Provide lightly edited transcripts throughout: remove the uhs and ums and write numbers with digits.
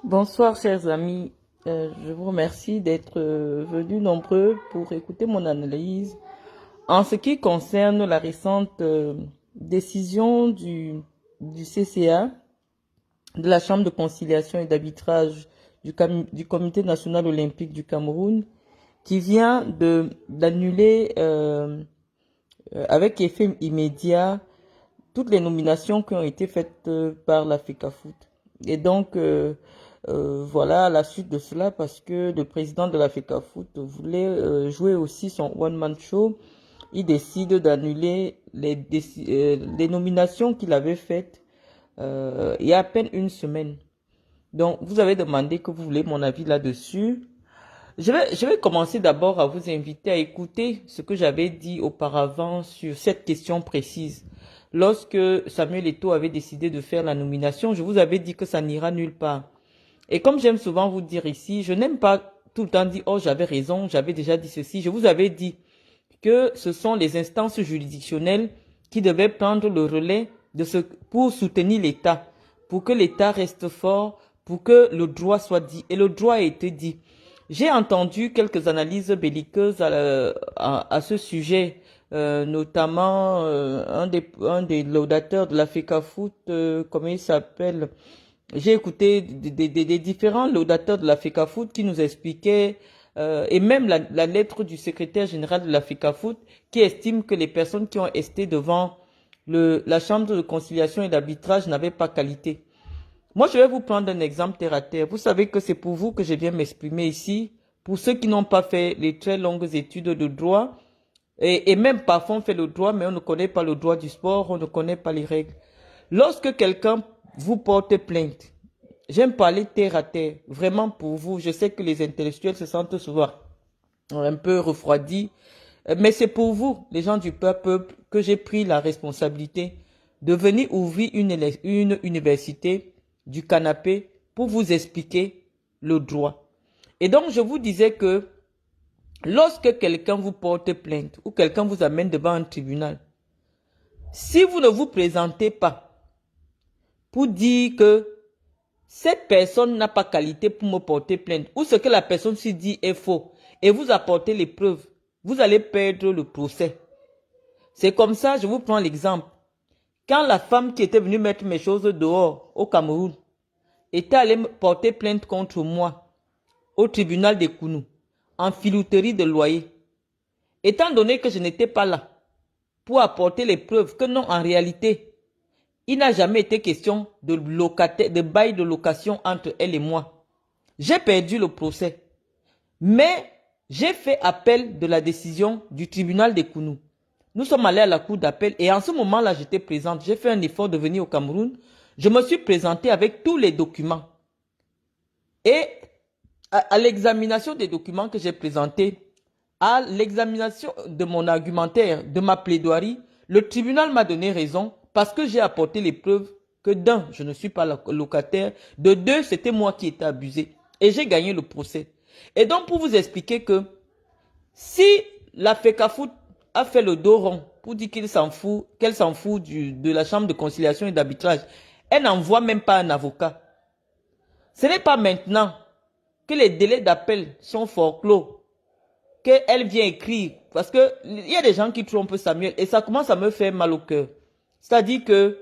Bonsoir, chers amis. Je vous remercie d'être venus nombreux pour écouter mon analyse en ce qui concerne la récente décision du CCA, de la Chambre de conciliation et d'arbitrage du Comité national olympique du Cameroun, qui vient d'annuler avec effet immédiat toutes les nominations qui ont été faites par la FECAFOOT. Et donc, voilà, à la suite de cela, parce que le président de la FECAFOOT voulait jouer aussi son one-man show, il décide d'annuler les nominations qu'il avait faites il y a à peine une semaine. Donc, vous avez demandé que vous voulez mon avis là-dessus. Je vais commencer d'abord à vous inviter à écouter ce que j'avais dit auparavant sur cette question précise. Lorsque Samuel Eto'o avait décidé de faire la nomination, je vous avais dit que ça n'ira nulle part. Et comme j'aime souvent vous dire ici, je n'aime pas tout le temps dire, oh, j'avais raison, j'avais déjà dit ceci. Je vous avais dit que ce sont les instances juridictionnelles qui devaient prendre le relais pour soutenir l'État, pour que l'État reste fort, pour que le droit soit dit. Et le droit a été dit. J'ai entendu quelques analyses belliqueuses à ce sujet, notamment un des laudateurs de la FECAFOOT, comment il s'appelle? J'ai écouté des différents laudateurs de la FECAFOOT qui nous expliquaient, et même la lettre du secrétaire général de la FECAFOOT qui estime que les personnes qui ont esté devant la chambre de conciliation et d'arbitrage n'avaient pas qualité. Moi, je vais vous prendre un exemple terre à terre. Vous savez que c'est pour vous que je viens m'exprimer ici. Pour ceux qui n'ont pas fait les très longues études de droit, et même parfois on fait le droit, mais on ne connaît pas le droit du sport, on ne connaît pas les règles. Lorsque quelqu'un vous porte plainte, j'aime parler terre à terre, vraiment pour vous. Je sais que les intellectuels se sentent souvent un peu refroidis, mais c'est pour vous, les gens du peuple, que j'ai pris la responsabilité de venir ouvrir une université du canapé pour vous expliquer le droit. Et donc, je vous disais que lorsque quelqu'un vous porte plainte ou quelqu'un vous amène devant un tribunal, si vous ne vous présentez pas pour dire que cette personne n'a pas qualité pour me porter plainte ou ce que la personne se dit est faux et vous apportez les preuves, vous allez perdre le procès. C'est comme ça, je vous prends l'exemple. Quand la femme qui était venue mettre mes choses dehors au Cameroun était allée porter plainte contre moi au tribunal de Kounou en filouterie de loyer, étant donné que je n'étais pas là pour apporter les preuves que non, en réalité, il n'a jamais été question de bail de location entre elle et moi. J'ai perdu le procès. Mais j'ai fait appel de la décision du tribunal de Kounou. Nous sommes allés à la cour d'appel et en ce moment-là, j'étais présente. J'ai fait un effort de venir au Cameroun. Je me suis présentée avec tous les documents. Et à l'examination des documents que j'ai présentés, à l'examination de mon argumentaire, de ma plaidoirie, le tribunal m'a donné raison parce que j'ai apporté les preuves que d'un, je ne suis pas locataire, de deux, c'était moi qui étais abusé. Et j'ai gagné le procès. Et donc, pour vous expliquer que si la FECAFOOT a fait le dos rond pour dire qu'elle s'en fout de la chambre de conciliation et d'arbitrage, elle n'envoie même pas un avocat. Ce n'est pas maintenant que les délais d'appel sont forclos qu'elle vient écrire. Parce que il y a des gens qui trompent Samuel et ça commence à me faire mal au cœur. C'est-à-dire que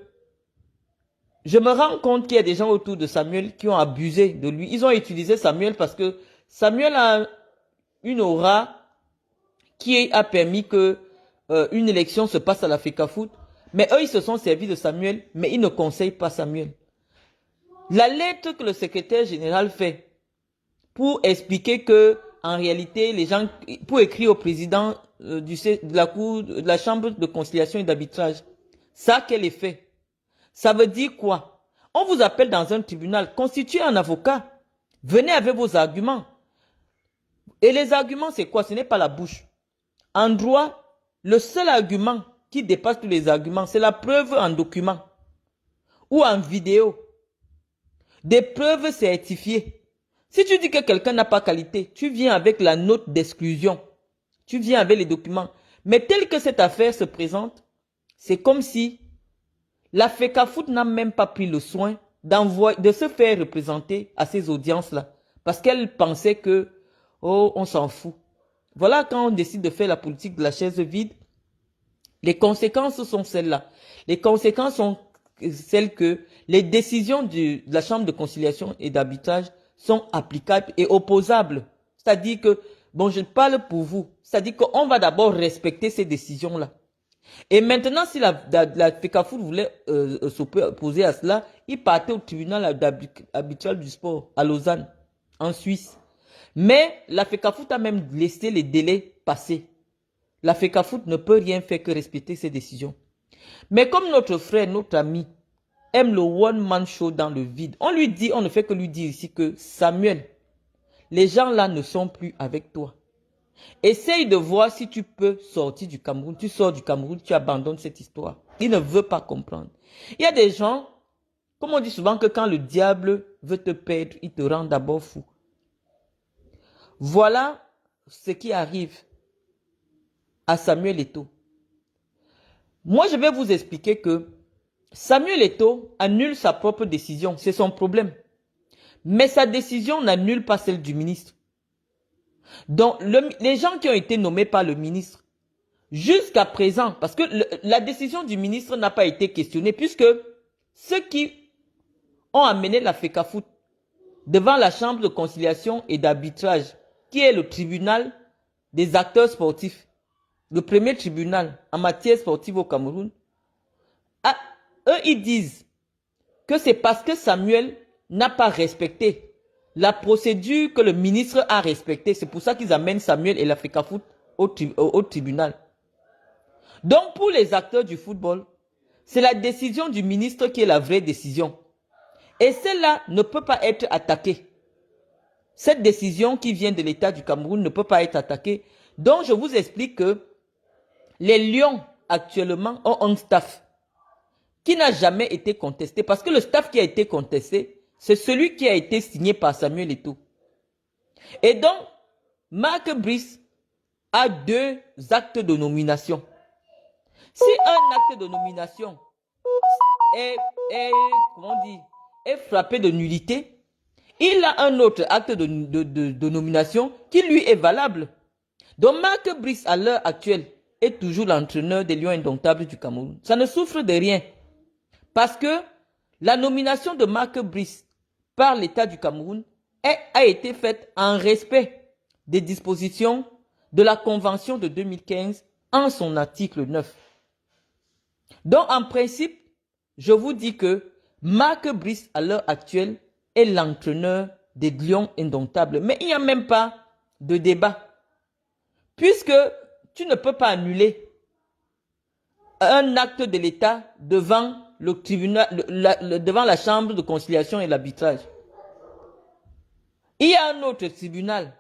je me rends compte qu'il y a des gens autour de Samuel qui ont abusé de lui. Ils ont utilisé Samuel parce que Samuel a une aura qui a permis que une élection se passe à la FECAFOOT. Mais eux, ils se sont servis de Samuel, mais ils ne conseillent pas Samuel. La lettre que le secrétaire général fait pour expliquer que, en réalité, les gens, pour écrire au président de la cour, de la chambre de conciliation et d'arbitrage, ça a quel effet? Ça veut dire quoi? On vous appelle dans un tribunal, constituez un avocat, venez avec vos arguments. Et les arguments, c'est quoi? Ce n'est pas la bouche. En droit, le seul argument qui dépasse tous les arguments, c'est la preuve en document ou en vidéo. Des preuves certifiées. Si tu dis que quelqu'un n'a pas qualité, tu viens avec la note d'exclusion. Tu viens avec les documents. Mais tel que cette affaire se présente, c'est comme si la FECAFOOT n'a même pas pris le soin de se faire représenter à ces audiences-là. Parce qu'elle pensait que, oh, on s'en fout. Voilà quand on décide de faire la politique de la chaise vide, les conséquences sont celles-là. Les conséquences sont celles que les décisions de la Chambre de conciliation et d'arbitrage sont applicables et opposables. C'est-à-dire que, bon, je parle pour vous, c'est-à-dire qu'on va d'abord respecter ces décisions-là. Et maintenant, si la FECAFOOT voulait s'opposer à cela, il partait au tribunal arbitral du sport à Lausanne, en Suisse. Mais la FECAFOOT a même laissé les délais passer. La FECAFOOT ne peut rien faire que respecter ses décisions. Mais comme notre frère, notre ami, aime le one-man show dans le vide, on ne fait que lui dire ici que Samuel, les gens là ne sont plus avec toi. Essaye de voir si tu peux sortir du Cameroun. Tu sors du Cameroun, tu abandonnes cette histoire. Il ne veut pas comprendre. Il y a des gens, comme on dit souvent que quand le diable veut te perdre, il te rend d'abord fou. Voilà ce qui arrive à Samuel Eto'o. Moi, je vais vous expliquer que Samuel Eto'o annule sa propre décision. C'est son problème. Mais sa décision n'annule pas celle du ministre. Donc, les gens qui ont été nommés par le ministre, jusqu'à présent, parce que la décision du ministre n'a pas été questionnée, puisque ceux qui ont amené la FECAFOOT devant la Chambre de conciliation et d'arbitrage, qui est le tribunal des acteurs sportifs, le premier tribunal en matière sportive au Cameroun, eux, ils disent que c'est parce que Samuel n'a pas respecté la procédure que le ministre a respectée. C'est pour ça qu'ils amènent Samuel et la FECAFOOT au tribunal. Donc, pour les acteurs du football, c'est la décision du ministre qui est la vraie décision. Et celle-là ne peut pas être attaquée. Cette décision qui vient de l'État du Cameroun ne peut pas être attaquée. Donc, je vous explique que les Lions, actuellement, ont un staff qui n'a jamais été contesté. Parce que le staff qui a été contesté, c'est celui qui a été signé par Samuel Eto'o. Et donc, Marc Brice a 2 actes de nomination. Si un acte de nomination est frappé de nullité, il a un autre acte de nomination qui lui est valable. Donc Marc Brice, à l'heure actuelle, est toujours l'entraîneur des Lions indomptables du Cameroun. Ça ne souffre de rien. Parce que la nomination de Marc Brice par l'État du Cameroun a été faite en respect des dispositions de la Convention de 2015 en son article 9. Donc, en principe, je vous dis que Marc Brice, à l'heure actuelle, est l'entraîneur des Lions indomptables. Mais il n'y a même pas de débat. Puisque tu ne peux pas annuler un acte de l'État devant le tribunal, devant la Chambre de conciliation et l'arbitrage. Il y a un autre tribunal.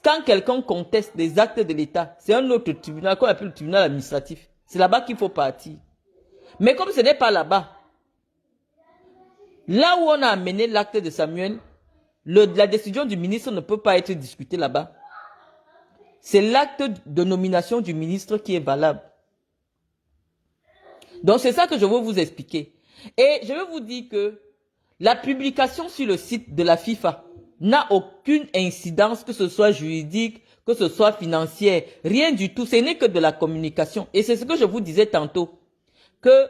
Quand quelqu'un conteste des actes de l'État, c'est un autre tribunal qu'on appelle le tribunal administratif. C'est là-bas qu'il faut partir. Mais comme ce n'est pas là-bas, là où on a amené l'acte de Samuel, la décision du ministre ne peut pas être discutée là-bas. C'est l'acte de nomination du ministre qui est valable. Donc c'est ça que je veux vous expliquer. Et je veux vous dire que la publication sur le site de la FIFA n'a aucune incidence, que ce soit juridique, que ce soit financière, rien du tout. Ce n'est que de la communication. Et c'est ce que je vous disais tantôt, que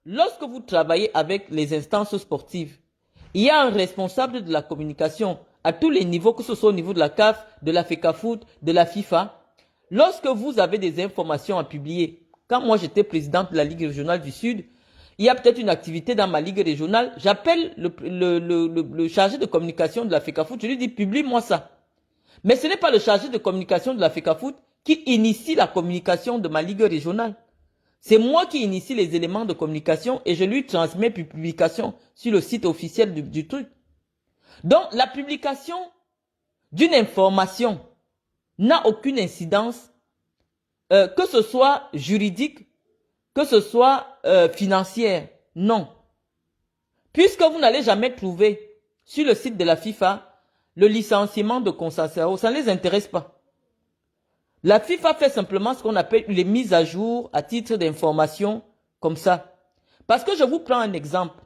lorsque vous travaillez avec les instances sportives, il y a un responsable de la communication à tous les niveaux, que ce soit au niveau de la CAF, de la FECAFOOT, de la FIFA. Lorsque vous avez des informations à publier, quand moi j'étais présidente de la Ligue régionale du Sud, il y a peut-être une activité dans ma Ligue régionale, j'appelle le chargé de communication de la FECAFOOT, je lui dis publie-moi ça. Mais ce n'est pas le chargé de communication de la FECAFOOT qui initie la communication de ma Ligue régionale. C'est moi qui initie les éléments de communication et je lui transmets publication sur le site officiel du truc. Donc la publication d'une information n'a aucune incidence, que ce soit juridique, que ce soit financière. Non. Puisque vous n'allez jamais trouver sur le site de la FIFA le licenciement de Conceição, ça ne les intéresse pas. La FIFA fait simplement ce qu'on appelle les mises à jour à titre d'information comme ça. Parce que je vous prends un exemple.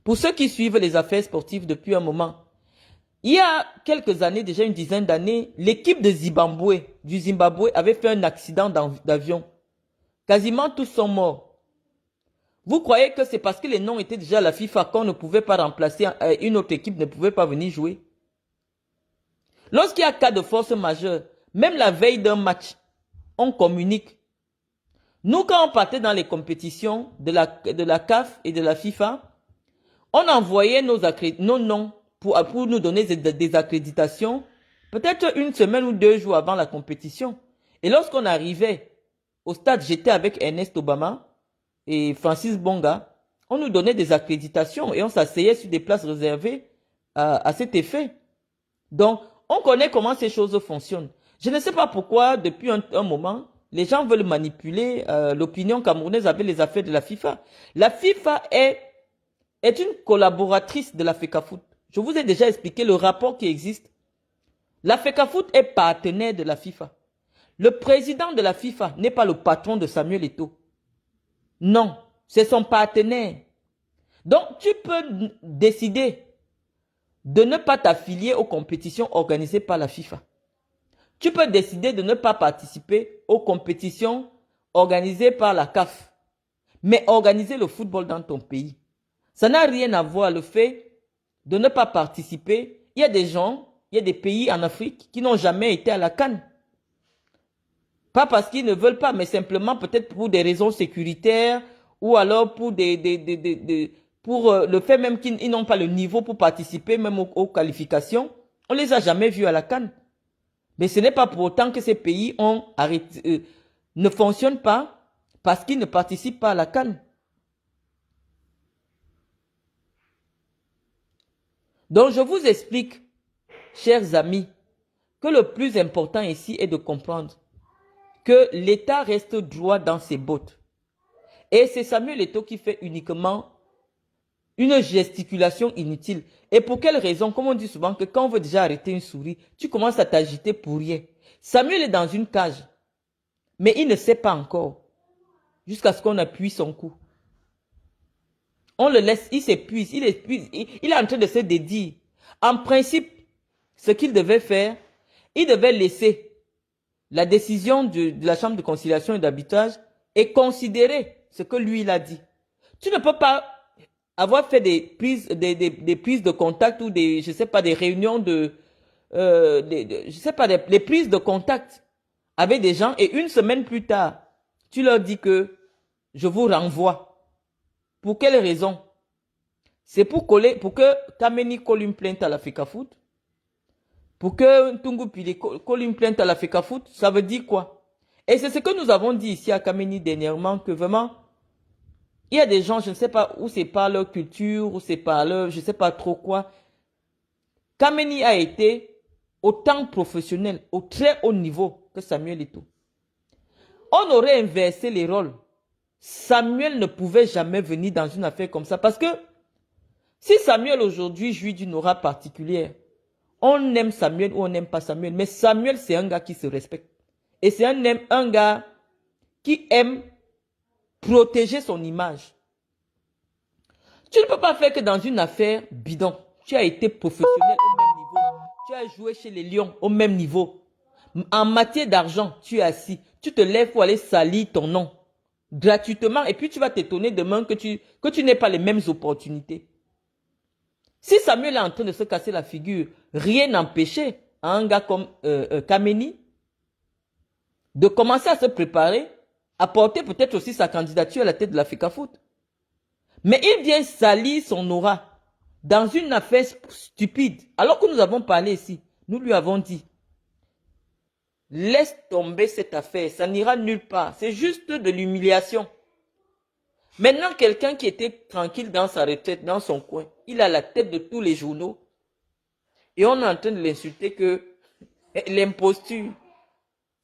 Pour ceux qui suivent les affaires sportives depuis un moment, il y a quelques années, déjà une dizaine d'années, l'équipe de du Zimbabwe avait fait un accident d'avion. Quasiment tous sont morts. Vous croyez que c'est parce que les noms étaient déjà à la FIFA qu'on ne pouvait pas remplacer, une autre équipe ne pouvait pas venir jouer? Lorsqu'il y a cas de force majeure, même la veille d'un match, on communique. Nous, quand on partait dans les compétitions de la CAF et de la FIFA, on envoyait nos noms pour nous donner des accréditations, peut-être une semaine ou 2 jours avant la compétition. Et lorsqu'on arrivait au stade, j'étais avec Ernest Obama et Francis Bonga, on nous donnait des accréditations et on s'asseyait sur des places réservées à cet effet. Donc, on connaît comment ces choses fonctionnent. Je ne sais pas pourquoi, depuis un moment, les gens veulent manipuler l'opinion camerounaise avec les affaires de la FIFA. La FIFA est une collaboratrice de la FECAFOOT. Je vous ai déjà expliqué le rapport qui existe. La FECAFOOT est partenaire de la FIFA. Le président de la FIFA n'est pas le patron de Samuel Eto'o. Non, c'est son partenaire. Donc, tu peux décider de ne pas t'affilier aux compétitions organisées par la FIFA. Tu peux décider de ne pas participer aux compétitions organisées par la CAF, mais organiser le football dans ton pays. Ça n'a rien à voir le fait de ne pas participer. Il y a des gens, il y a des pays en Afrique qui n'ont jamais été à la CAN. Pas parce qu'ils ne veulent pas, mais simplement peut-être pour des raisons sécuritaires ou alors pour le fait même qu'ils n'ont pas le niveau pour participer même aux qualifications. On ne les a jamais vus à la CAN. Mais ce n'est pas pour autant que ces pays ne fonctionnent pas parce qu'ils ne participent pas à la CAN. Donc je vous explique, chers amis, que le plus important ici est de comprendre que l'État reste droit dans ses bottes. Et c'est Samuel Eto'o qui fait uniquement une gesticulation inutile. Et pour quelle raison? Comme on dit souvent que quand on veut déjà arrêter une souris, tu commences à t'agiter pour rien. Samuel est dans une cage, mais il ne sait pas encore, jusqu'à ce qu'on appuie son cou. On le laisse, il s'épuise, il est en train de se dédier. En principe, ce qu'il devait faire, il devait laisser la décision de la Chambre de conciliation et d'arbitrage et considérer ce que lui, il a dit. Tu ne peux pas avoir fait des prises de contact ou des réunions les prises de contact avec des gens et une semaine plus tard, tu leur dis que je vous renvoie. Pour quelle raison? C'est pour que Kameni colle une plainte à la FECAFOOT. Pour que Tungu Pili colle une plainte à la FECAFOOT, ça veut dire quoi? Et c'est ce que nous avons dit ici à Kameni dernièrement, que vraiment, il y a des gens, je ne sais pas où c'est par leur culture, où c'est par leur, je ne sais pas trop quoi. Kameni a été autant professionnel, au très haut niveau que Samuel Eto'o. On aurait inversé les rôles. Samuel ne pouvait jamais venir dans une affaire comme ça. Parce que si Samuel aujourd'hui jouit d'une aura particulière, on aime Samuel ou on n'aime pas Samuel. Mais Samuel, c'est un gars qui se respecte. Et c'est un gars qui aime protéger son image. Tu ne peux pas faire que dans une affaire bidon. Tu as été professionnel au même niveau. Tu as joué chez les Lions au même niveau. En matière d'argent, tu es assis. Tu te lèves pour aller salir ton nom gratuitement et puis tu vas t'étonner demain que tu n'aies pas les mêmes opportunités. Si Samuel est en train de se casser la figure, rien n'empêchait à un gars comme Kameni de commencer à se préparer, à porter peut-être aussi sa candidature à la tête de la FECAFOOT. Mais il vient salir son aura dans une affaire stupide. Alors que nous avons parlé ici, nous lui avons dit, laisse tomber cette affaire, ça n'ira nulle part. C'est juste de l'humiliation. Maintenant, quelqu'un qui était tranquille dans sa retraite, dans son coin, il a la tête de tous les journaux. Et on est en train de l'insulter que l'imposture.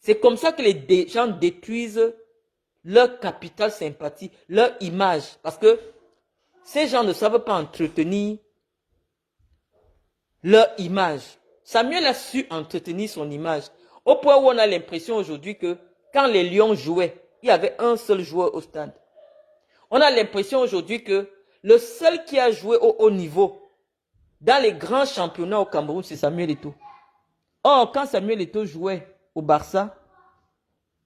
C'est comme ça que les gens détruisent leur capital sympathie, leur image. Parce que ces gens ne savent pas entretenir leur image. Samuel a su entretenir son image. Au point où on a l'impression aujourd'hui que quand les Lions jouaient, il y avait un seul joueur au stade. On a l'impression aujourd'hui que le seul qui a joué au haut niveau dans les grands championnats au Cameroun, c'est Samuel Eto'o. Or, quand Samuel Eto'o jouait au Barça,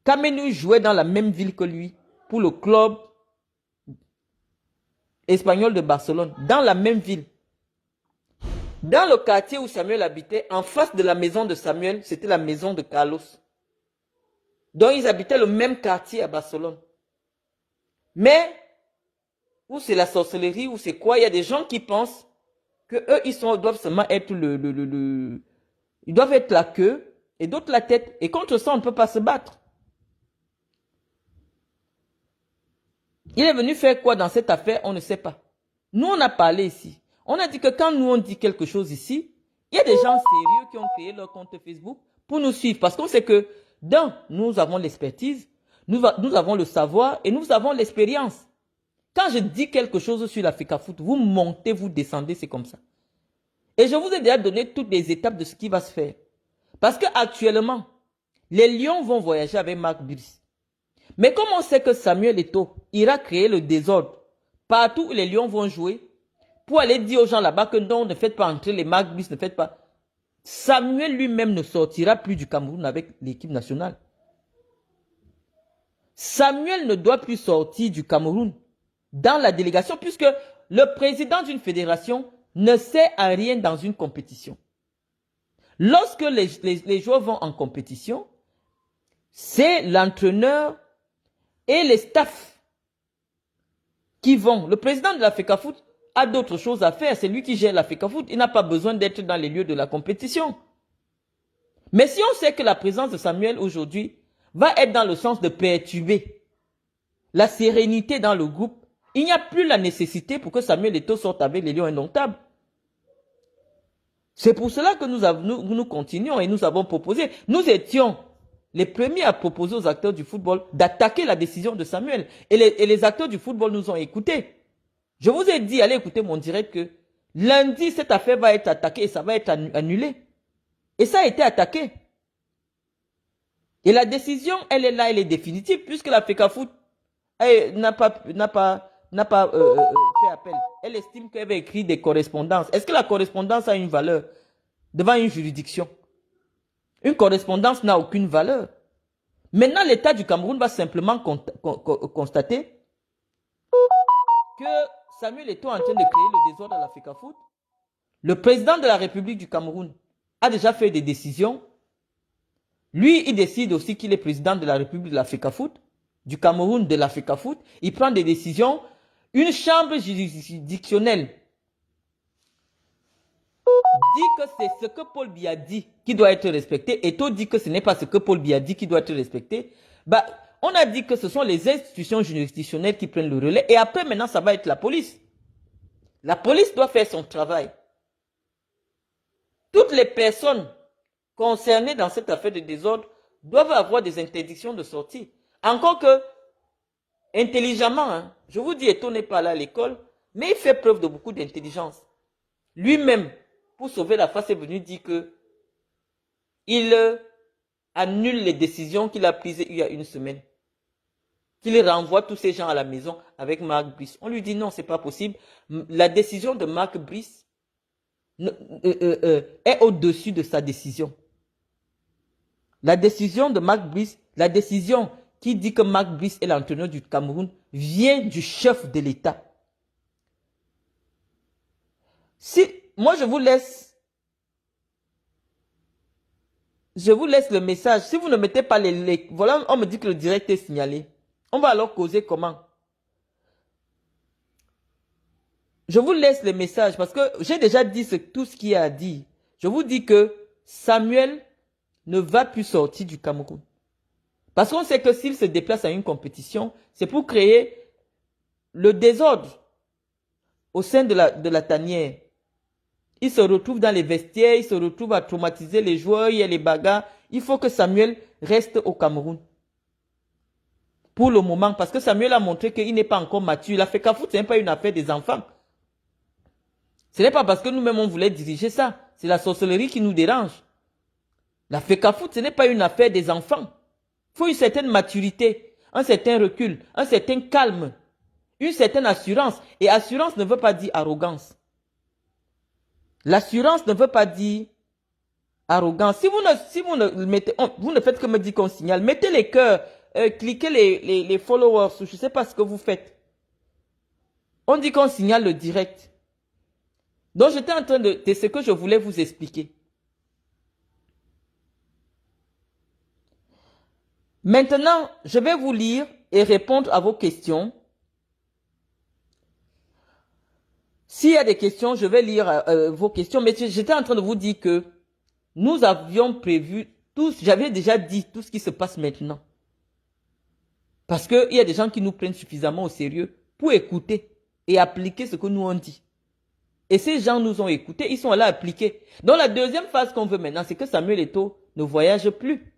Kamenou jouait dans la même ville que lui pour le club espagnol de Barcelone, dans la même ville. Dans le quartier où Samuel habitait, en face de la maison de Samuel, c'était la maison de Carlos. Donc, ils habitaient le même quartier à Barcelone. Mais, où c'est la sorcellerie, ou c'est quoi, il y a des gens qui pensent que eux, doivent seulement être ils doivent être la queue et d'autres la tête. Et contre ça, on ne peut pas se battre. Il est venu faire quoi dans cette affaire? On ne sait pas. Nous, on a parlé ici. On a dit que quand nous, on dit quelque chose ici, il y a des gens sérieux qui ont créé leur compte Facebook pour nous suivre. Parce qu'on sait que, nous avons l'expertise, nous avons le savoir et nous avons l'expérience. Quand je dis quelque chose sur l'Africa Foot, vous montez, vous descendez, c'est comme ça. Et je vous ai déjà donné toutes les étapes de ce qui va se faire. Parce qu'actuellement, les Lions vont voyager avec Marc Brice. Mais comme on sait que Samuel Eto'o ira créer le désordre partout où les Lions vont jouer, pour aller dire aux gens là-bas que non, ne faites pas entrer les Marc Brice, ne faites pas. Samuel lui-même ne sortira plus du Cameroun avec l'équipe nationale. Samuel ne doit plus sortir du Cameroun dans la délégation puisque le président d'une fédération ne sert à rien dans une compétition. Lorsque les joueurs vont en compétition, c'est l'entraîneur et les staffs qui vont. Le président de la FECAFOOT a d'autres choses à faire. C'est lui qui gère la FECAFOOT. Il n'a pas besoin d'être dans les lieux de la compétition. Mais si on sait que la présence de Samuel aujourd'hui va être dans le sens de perturber la sérénité dans le groupe, il n'y a plus la nécessité pour que Samuel Eto'o sorte avec les Lions indomptables. C'est pour cela que nous continuons et nous avons proposé. Nous étions les premiers à proposer aux acteurs du football d'attaquer la décision de Samuel. Et les acteurs du football nous ont écoutés. Je vous ai dit, allez écouter mon direct, que lundi, cette affaire va être attaquée et ça va être annulé. Et ça a été attaqué. Et la décision, elle est là, elle est définitive, puisque la FECAFOOT n'a pas fait appel. Elle estime qu'elle avait écrit des correspondances. Est-ce que la correspondance a une valeur devant une juridiction? Une correspondance n'a aucune valeur. Maintenant, l'État du Cameroun va simplement constater que Samuel Eto'o est en train de créer le désordre à la FECAFOOT. Le président de la République du Cameroun a déjà fait des décisions. Lui, il décide aussi qu'il est président de la République de la FECAFOOT, du Cameroun de la FECAFOOT. Il prend des décisions. Une chambre juridictionnelle dit que c'est ce que Paul Biya dit qui doit être respecté. Eto'o dit que ce n'est pas ce que Paul Biya dit qui doit être respecté. On a dit que ce sont les institutions juridictionnelles qui prennent le relais. Et après, maintenant, ça va être la police. La police doit faire son travail. Toutes les personnes concernées dans cette affaire de désordre doivent avoir des interdictions de sortie. Encore que, intelligemment, je vous dis, Eto'o n'est pas là à l'école, mais il fait preuve de beaucoup d'intelligence. Lui-même, pour sauver la face, est venu dire que il annule les décisions qu'il a prises il y a une semaine. Qu'il renvoie tous ces gens à la maison avec Marc Brice. On lui dit non, c'est pas possible. La décision de Marc Brice est au-dessus de sa décision. La décision de Marc Brice, la décision qui dit que Marc Brice est l'entraîneur du Cameroun, vient du chef de l'État. Moi, je vous laisse le message. Si vous ne mettez pas voilà, on me dit que le direct est signalé. On va alors causer comment? Je vous laisse les messages parce que j'ai déjà dit tout ce qu'il y a à dire. Je vous dis que Samuel ne va plus sortir du Cameroun. Parce qu'on sait que s'il se déplace à une compétition, c'est pour créer le désordre au sein de la tanière. Il se retrouve dans les vestiaires, il se retrouve à traumatiser les joueurs, il y a les bagarres. Il faut que Samuel reste au Cameroun. Pour le moment, parce que Samuel a montré qu'il n'est pas encore mature. La FECAFOOT, ce n'est pas une affaire des enfants. Ce n'est pas parce que nous-mêmes on voulait diriger ça. C'est la sorcellerie qui nous dérange. La FECAFOOT, ce n'est pas une affaire des enfants. Il faut une certaine maturité, un certain recul, un certain calme. une certaine assurance. Et assurance ne veut pas dire arrogance. L'assurance ne veut pas dire arrogance. Si vous ne mettez, vous ne faites que me dire qu'on signale, mettez les cœurs, cliquez les followers, je ne sais pas ce que vous faites. On dit qu'on signale le direct. Donc j'étais en train de ce que je voulais vous expliquer. Maintenant, je vais vous lire et répondre à vos questions. S'il y a des questions, je vais lire vos questions. Mais j'étais en train de vous dire que nous avions prévu j'avais déjà dit tout ce qui se passe maintenant. Parce qu'il y a des gens qui nous prennent suffisamment au sérieux pour écouter et appliquer ce que nous on dit. Et ces gens nous ont écoutés, ils sont allés appliquer. Donc la deuxième phase qu'on veut maintenant, c'est que Samuel Eto'o ne voyage plus.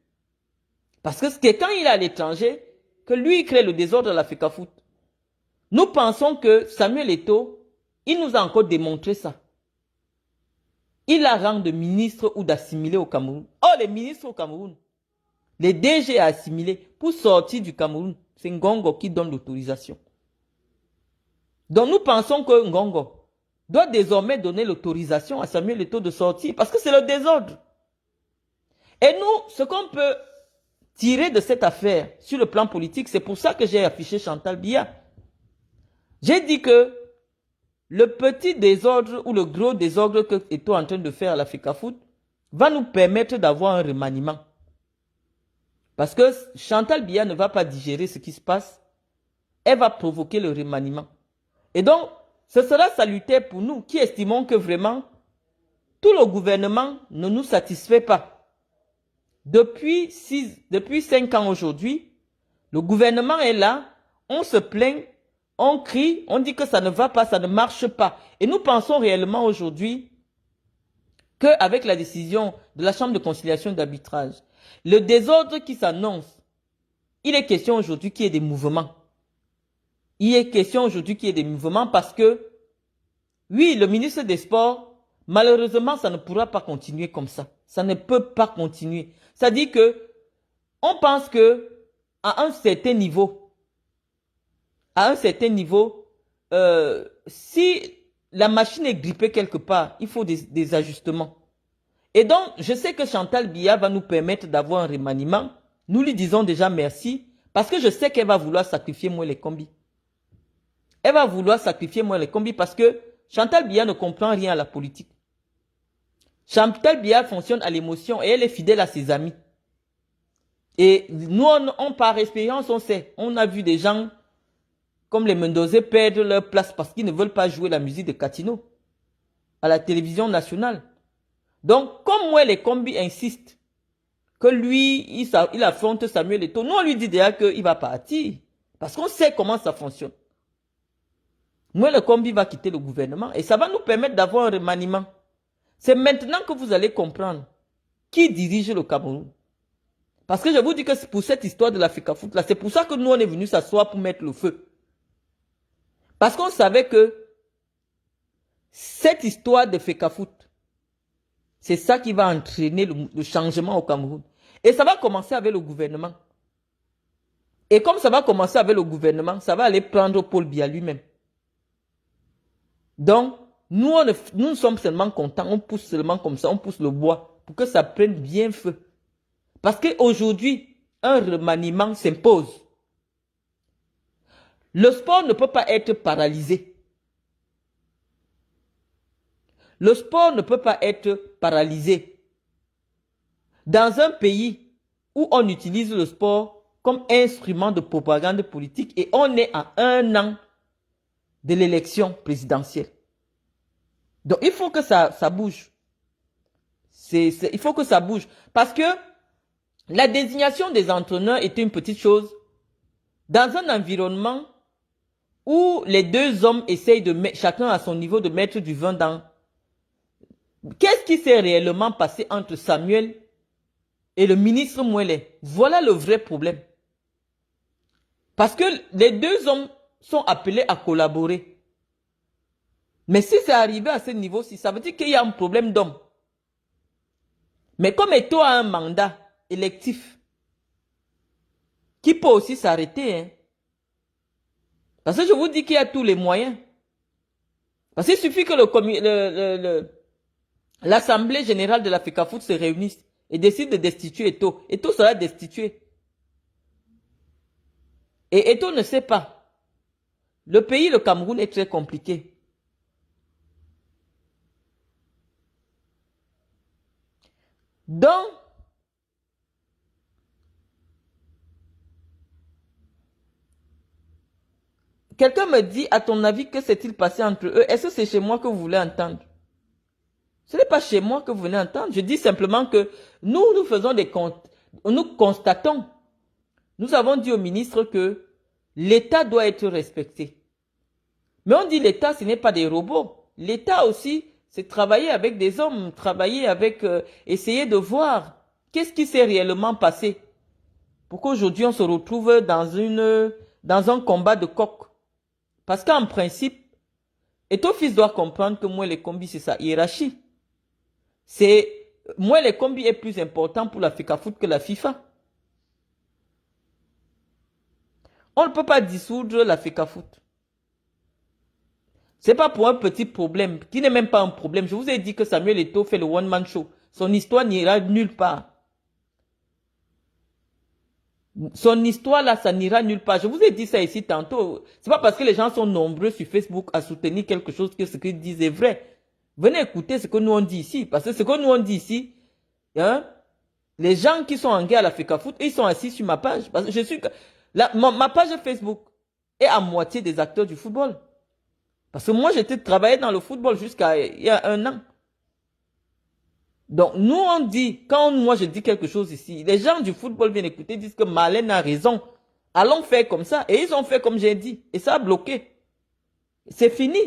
Parce que c'est quand il est à l'étranger que lui, il crée le désordre à la FECAFOOT. Nous pensons que Samuel Eto'o, il nous a encore démontré ça. Il a rang de ministre ou d'assimilé au Cameroun. Oh, les ministres au Cameroun, les DG à assimiler pour sortir du Cameroun, c'est Ngongo qui donne l'autorisation. Donc nous pensons que Ngongo doit désormais donner l'autorisation à Samuel Eto'o de sortir parce que c'est le désordre. Et nous, ce qu'on peut tirer de cette affaire sur le plan politique, c'est pour ça que j'ai affiché Chantal Biya. J'ai dit que le petit désordre ou le gros désordre que Eto'o est en train de faire à la FECAFOOT va nous permettre d'avoir un remaniement. Parce que Chantal Biya ne va pas digérer ce qui se passe. Elle va provoquer le remaniement. Et donc, ce sera salutaire pour nous qui estimons que vraiment, tout le gouvernement ne nous satisfait pas. Depuis 5 ans aujourd'hui, le gouvernement est là, on se plaint, on crie, on dit que ça ne va pas, ça ne marche pas. Et nous pensons réellement aujourd'hui qu'avec la décision de la Chambre de conciliation et d'arbitrage, le désordre qui s'annonce, il est question aujourd'hui qu'il y ait des mouvements. Il est question aujourd'hui qu'il y ait des mouvements parce que, oui, le ministre des Sports, malheureusement, ça ne pourra pas continuer comme ça. Ça ne peut pas continuer. Ça dit que, on pense que, à un certain niveau, si la machine est grippée quelque part, il faut des ajustements. Et donc, je sais que Chantal Biya va nous permettre d'avoir un remaniement. Nous lui disons déjà merci, parce que je sais qu'elle va vouloir sacrifier moi les combis. Elle va vouloir sacrifier moi les combis parce que Chantal Biya ne comprend rien à la politique. Chantal Biya fonctionne à l'émotion et elle est fidèle à ses amis. Et nous, on par expérience, on sait. On a vu des gens comme les Mendozé perdre leur place parce qu'ils ne veulent pas jouer la musique de Katino à la télévision nationale. Donc, comme moi, les combis insistent que lui, il affronte Samuel Eto'o, nous, on lui dit déjà qu'il va partir. Parce qu'on sait comment ça fonctionne. Moi, le combi va quitter le gouvernement et ça va nous permettre d'avoir un remaniement. C'est maintenant que vous allez comprendre qui dirige le Cameroun. Parce que je vous dis que pour cette histoire de la FECAFOOT, là, c'est pour ça que nous, on est venus s'asseoir pour mettre le feu. Parce qu'on savait que cette histoire de FECAFOOT, c'est ça qui va entraîner le changement au Cameroun. Et ça va commencer avec le gouvernement. Et comme ça va commencer avec le gouvernement, ça va aller prendre Paul Biya lui-même. Donc, nous sommes seulement contents, on pousse seulement comme ça, on pousse le bois pour que ça prenne bien feu. Parce qu'aujourd'hui, un remaniement s'impose. Le sport ne peut pas être paralysé. Le sport ne peut pas être paralysé. Dans un pays où on utilise le sport comme instrument de propagande politique et on est à 1 an de l'élection présidentielle. Donc, il faut que ça bouge. Il faut que ça bouge. Parce que la désignation des entraîneurs était une petite chose. Dans un environnement où les deux hommes essayent de mettre, chacun à son niveau, de mettre du vin dans. Qu'est-ce qui s'est réellement passé entre Samuel et le ministre Mouelé? Voilà le vrai problème. Parce que les deux hommes sont appelés à collaborer. Mais si c'est arrivé à ce niveau-ci, ça veut dire qu'il y a un problème d'homme. Mais comme Eto'o a un mandat électif, qui peut aussi s'arrêter, hein? Parce que je vous dis qu'il y a tous les moyens. Parce qu'il suffit que l'Assemblée générale de la FECAFOOT se réunisse et décide de destituer Eto'o. Eto'o sera destitué. Et Eto'o ne sait pas. Le pays, le Cameroun, est très compliqué. Donc, quelqu'un me dit, à ton avis, que s'est-il passé entre eux? Est-ce que c'est chez moi que vous voulez entendre? Ce n'est pas chez moi que vous venez entendre. Je dis simplement que nous faisons des comptes. Nous constatons. Nous avons dit au ministre que l'État doit être respecté. Mais on dit l'État, ce n'est pas des robots. L'État aussi, c'est travailler avec des hommes, travailler avec, essayer de voir qu'est-ce qui s'est réellement passé. Pour qu'aujourd'hui on se retrouve dans un combat de coq. Parce qu'en principe, Eto'o fils doit comprendre que moi les combis c'est sa hiérarchie. Moi les combis est plus important pour la FECAFOOT que la FIFA. On ne peut pas dissoudre la FECAFOOT. C'est pas pour un petit problème, qui n'est même pas un problème. Je vous ai dit que Samuel Eto'o fait le one-man show. Son histoire n'ira nulle part. Son histoire là, ça n'ira nulle part. Je vous ai dit ça ici tantôt. C'est pas parce que les gens sont nombreux sur Facebook à soutenir quelque chose que ce qu'ils disent est vrai. Venez écouter ce que nous on dit ici. Parce que ce que nous on dit ici, hein, les gens qui sont en guerre à la FECAFOOT, ils sont assis sur ma page. Parce que je suis, ma page Facebook est à moitié des acteurs du football. Parce que moi, j'étais travaillé dans le football jusqu'à il y a 1 an. Donc, nous, on dit, quand moi je dis quelque chose ici, les gens du football viennent écouter, disent que Marlène a raison. Allons faire comme ça. Et ils ont fait comme j'ai dit. Et ça a bloqué. C'est fini.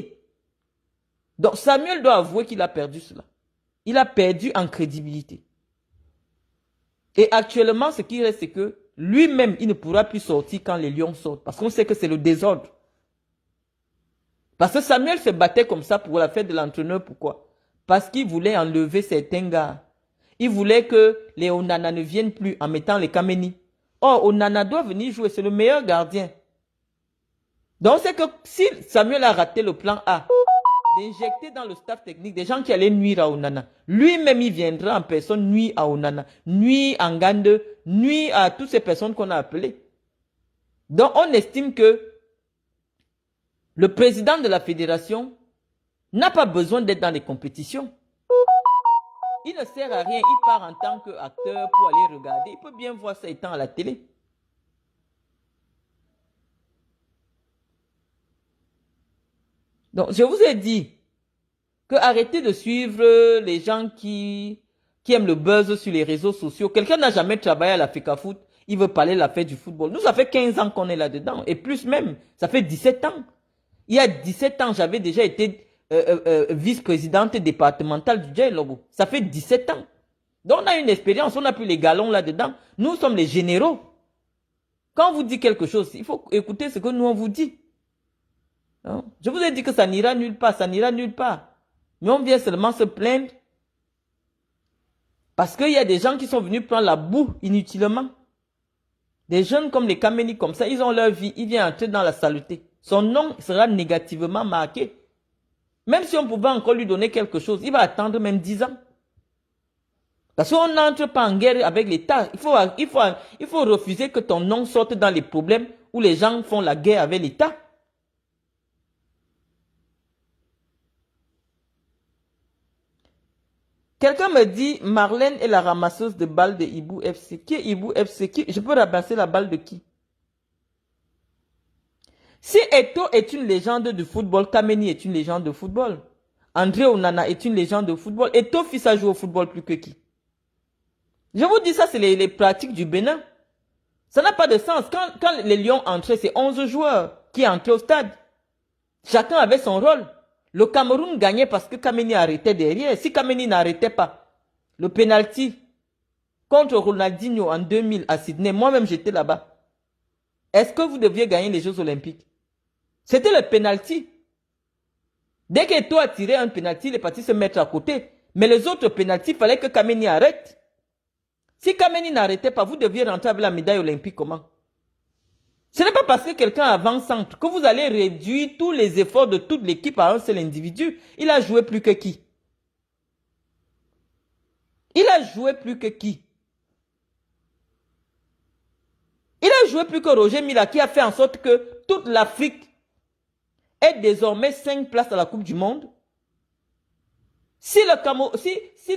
Donc, Samuel doit avouer qu'il a perdu cela. Il a perdu en crédibilité. Et actuellement, ce qui reste, c'est que lui-même, il ne pourra plus sortir quand les lions sortent. Parce qu'on sait que c'est le désordre. Parce que Samuel se battait comme ça pour la fête de l'entraîneur. Pourquoi? Parce qu'il voulait enlever certains gars. Il voulait que les Onana ne viennent plus en mettant les Kameni. Or, Onana doit venir jouer. C'est le meilleur gardien. Donc, c'est que si Samuel a raté le plan A, d'injecter dans le staff technique des gens qui allaient nuire à Onana, lui-même, il viendra en personne nuire à Onana, nuire à Ngande, nuire à toutes ces personnes qu'on a appelées. Donc, on estime que le président de la fédération n'a pas besoin d'être dans les compétitions. Il ne sert à rien. Il part en tant qu'acteur pour aller regarder. Il peut bien voir ça étant à la télé. Donc, je vous ai dit que arrêtez de suivre les gens qui aiment le buzz sur les réseaux sociaux. Quelqu'un n'a jamais travaillé à la FECAFOOT. Il veut parler de la fête du football. Nous, ça fait 15 ans qu'on est là-dedans. Et plus même, ça fait 17 ans. Il y a 17 ans, j'avais déjà été vice-présidente départementale du Djai-Lobo. Ça fait 17 ans. Donc on a une expérience, on n'a plus les galons là-dedans. Nous sommes les généraux. Quand on vous dit quelque chose, il faut écouter ce que nous on vous dit. Non? Je vous ai dit que ça n'ira nulle part, ça n'ira nulle part. Mais on vient seulement se plaindre parce qu'il y a des gens qui sont venus prendre la boue inutilement. Des jeunes comme les Kameni comme ça, ils ont leur vie, ils viennent entrer dans la saleté. Son nom sera négativement marqué. Même si on pouvait encore lui donner quelque chose, il va attendre même 10 ans. Parce qu'on n'entre pas en guerre avec l'État. Il faut refuser que ton nom sorte dans les problèmes où les gens font la guerre avec l'État. Quelqu'un me dit, Marlène est la ramasseuse de balles de Ibou FC. Qui est Ibou FC? Je peux ramasser la balle de qui? Si Eto'o est une légende du football, Kameni est une légende de football. André Onana est une légende de football. Eto'o fils a joué au football plus que qui? Je vous dis ça, c'est les pratiques du Bénin. Ça n'a pas de sens. Quand les Lions entraient, c'est 11 joueurs qui entraient au stade. Chacun avait son rôle. Le Cameroun gagnait parce que Kameni arrêtait derrière. Si Kameni n'arrêtait pas, le penalty contre Ronaldinho en 2000 à Sydney, moi-même j'étais là-bas. Est-ce que vous deviez gagner les Jeux Olympiques? C'était le penalty. Dès qu'Eto'o a tiré un penalty, il est parti se mettre à côté. Mais les autres penaltys, il fallait que Kameni arrête. Si Kameni n'arrêtait pas, vous deviez rentrer avec la médaille olympique comment? Ce n'est pas parce que quelqu'un avant-centre que vous allez réduire tous les efforts de toute l'équipe à un seul individu. Il a joué plus que qui? Il a joué plus que qui? Il a joué plus que Roger Mila qui a fait en sorte que toute l'Afrique ait désormais 5 places à la Coupe du Monde. Si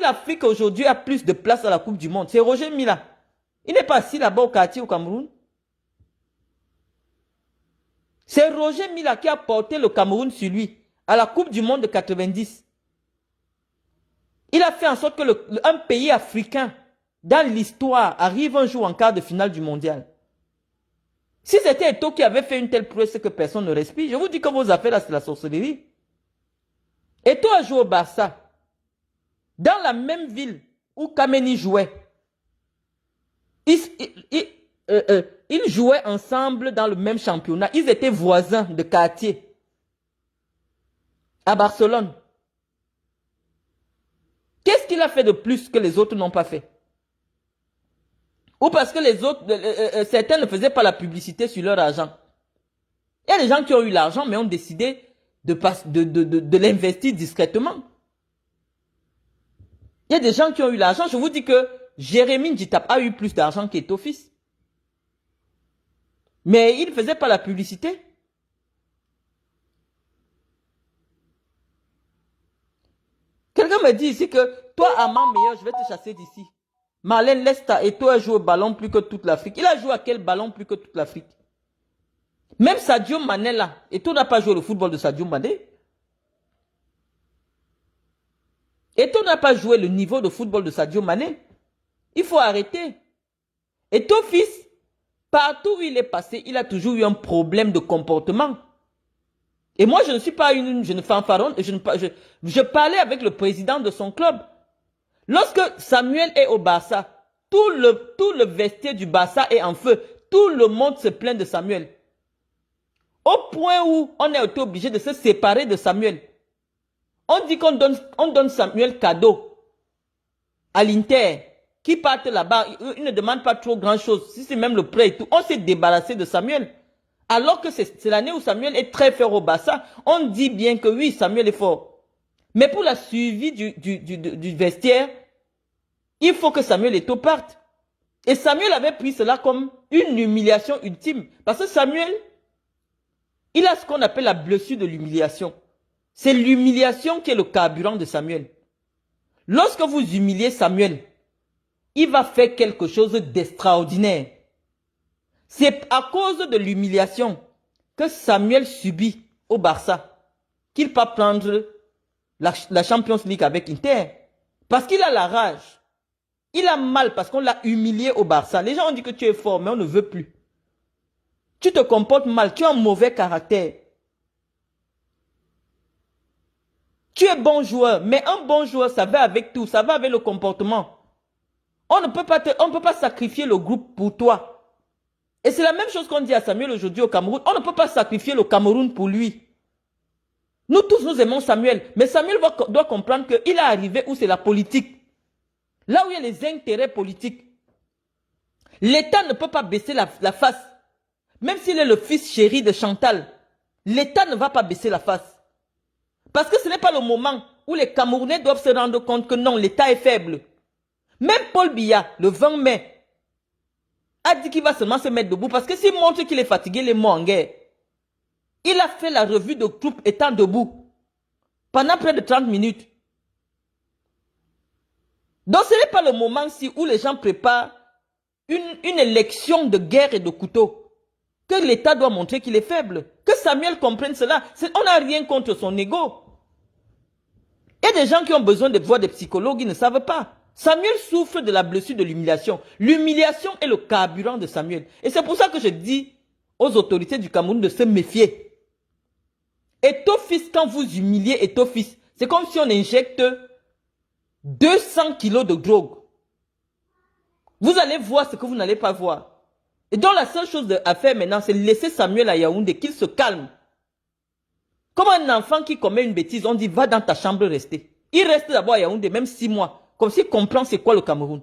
l'Afrique aujourd'hui a plus de places à la Coupe du Monde, c'est Roger Mila. Il n'est pas assis là-bas au quartier au Cameroun. C'est Roger Mila qui a porté le Cameroun sur lui à la Coupe du Monde de 90. Il a fait en sorte que un pays africain, dans l'histoire, arrive un jour en quart de finale du mondial. Si c'était Eto'o qui avait fait une telle prouesse que personne ne respire, je vous dis que vos affaires là, c'est la sorcellerie. Eto'o a joué au Barça, dans la même ville où Kameni jouait. Ils jouaient ensemble dans le même championnat. Ils étaient voisins de quartier à Barcelone. Qu'est-ce qu'il a fait de plus que les autres n'ont pas fait? Ou parce que les autres, certains ne faisaient pas la publicité sur leur argent. Il y a des gens qui ont eu l'argent mais ont décidé de l'investir discrètement. Il y a des gens qui ont eu l'argent. Je vous dis que Jérémy Ndjitap a eu plus d'argent qu'Eto'o fils. Mais il ne faisait pas la publicité. Quelqu'un me dit ici que toi, Amand meilleur, je vais te chasser d'ici. Marlène Lesta, Eto'o a joué au ballon plus que toute l'Afrique. Il a joué à quel ballon plus que toute l'Afrique? Même Sadio Mané là, Eto'o n'a pas joué le football de Sadio Mané. Eto'o n'a pas joué le niveau de football de Sadio Mané. Il faut arrêter. Eto'o fils, partout où il est passé, il a toujours eu un problème de comportement. Et moi, je ne suis pas une fanfaronne. Je parlais avec le président de son club. Lorsque Samuel est au Barça, tout le vestiaire du Barça est en feu. Tout le monde se plaint de Samuel. Au point où on a été obligé de se séparer de Samuel. On dit qu'on donne Samuel cadeau à l'Inter. Qui partent là-bas, ils ne demandent pas trop grand-chose. Si c'est même le prêt et tout, on s'est débarrassé de Samuel. Alors que c'est l'année où Samuel est très fort au Barça, on dit bien que oui, Samuel est fort. Mais pour la suivi du vestiaire, il faut que Samuel Eto'o parte. Et Samuel avait pris cela comme une humiliation ultime. Parce que Samuel, il a ce qu'on appelle la blessure de l'humiliation. C'est l'humiliation qui est le carburant de Samuel. Lorsque vous humiliez Samuel, il va faire quelque chose d'extraordinaire. C'est à cause de l'humiliation que Samuel subit au Barça qu'il va prendre la Champions League avec Inter. Parce qu'il a la rage. Il a mal parce qu'on l'a humilié au Barça. Les gens ont dit que tu es fort, mais on ne veut plus. Tu te comportes mal, tu as un mauvais caractère. Tu es bon joueur, mais un bon joueur, ça va avec tout, ça va avec le comportement. On ne peut pas sacrifier le groupe pour toi. Et c'est la même chose qu'on dit à Samuel aujourd'hui au Cameroun. On ne peut pas sacrifier le Cameroun pour lui. Nous tous, nous aimons Samuel. Mais Samuel doit comprendre qu'il est arrivé où c'est la politique. Là où il y a les intérêts politiques. L'État ne peut pas baisser la face. Même s'il est le fils chéri de Chantal, l'État ne va pas baisser la face. Parce que ce n'est pas le moment où les Camerounais doivent se rendre compte que non, l'État est faible. Même Paul Biya, le 20 mai, a dit qu'il va seulement se mettre debout parce que s'il montre qu'il est fatigué, il est mort en guerre. Il a fait la revue de troupes étant debout pendant près de 30 minutes. Donc ce n'est pas le moment où les gens préparent une élection de guerre et de couteau que l'État doit montrer qu'il est faible. Que Samuel comprenne cela. On n'a rien contre son ego. Il y a des gens qui ont besoin de voir des psychologues, ils ne savent pas. Samuel souffre de la blessure de l'humiliation. L'humiliation est le carburant de Samuel. Et c'est pour ça que je dis aux autorités du Cameroun de se méfier. Eto'o fils, quand vous humiliez Eto'o fils, c'est comme si on injecte 200 kilos de drogue. Vous allez voir ce que vous n'allez pas voir. Et donc la seule chose à faire maintenant, c'est laisser Samuel à Yaoundé, qu'il se calme. Comme un enfant qui commet une bêtise, on dit va dans ta chambre rester. Il reste d'abord à Yaoundé, même 6 mois. Comme s'il comprend c'est quoi le Cameroun.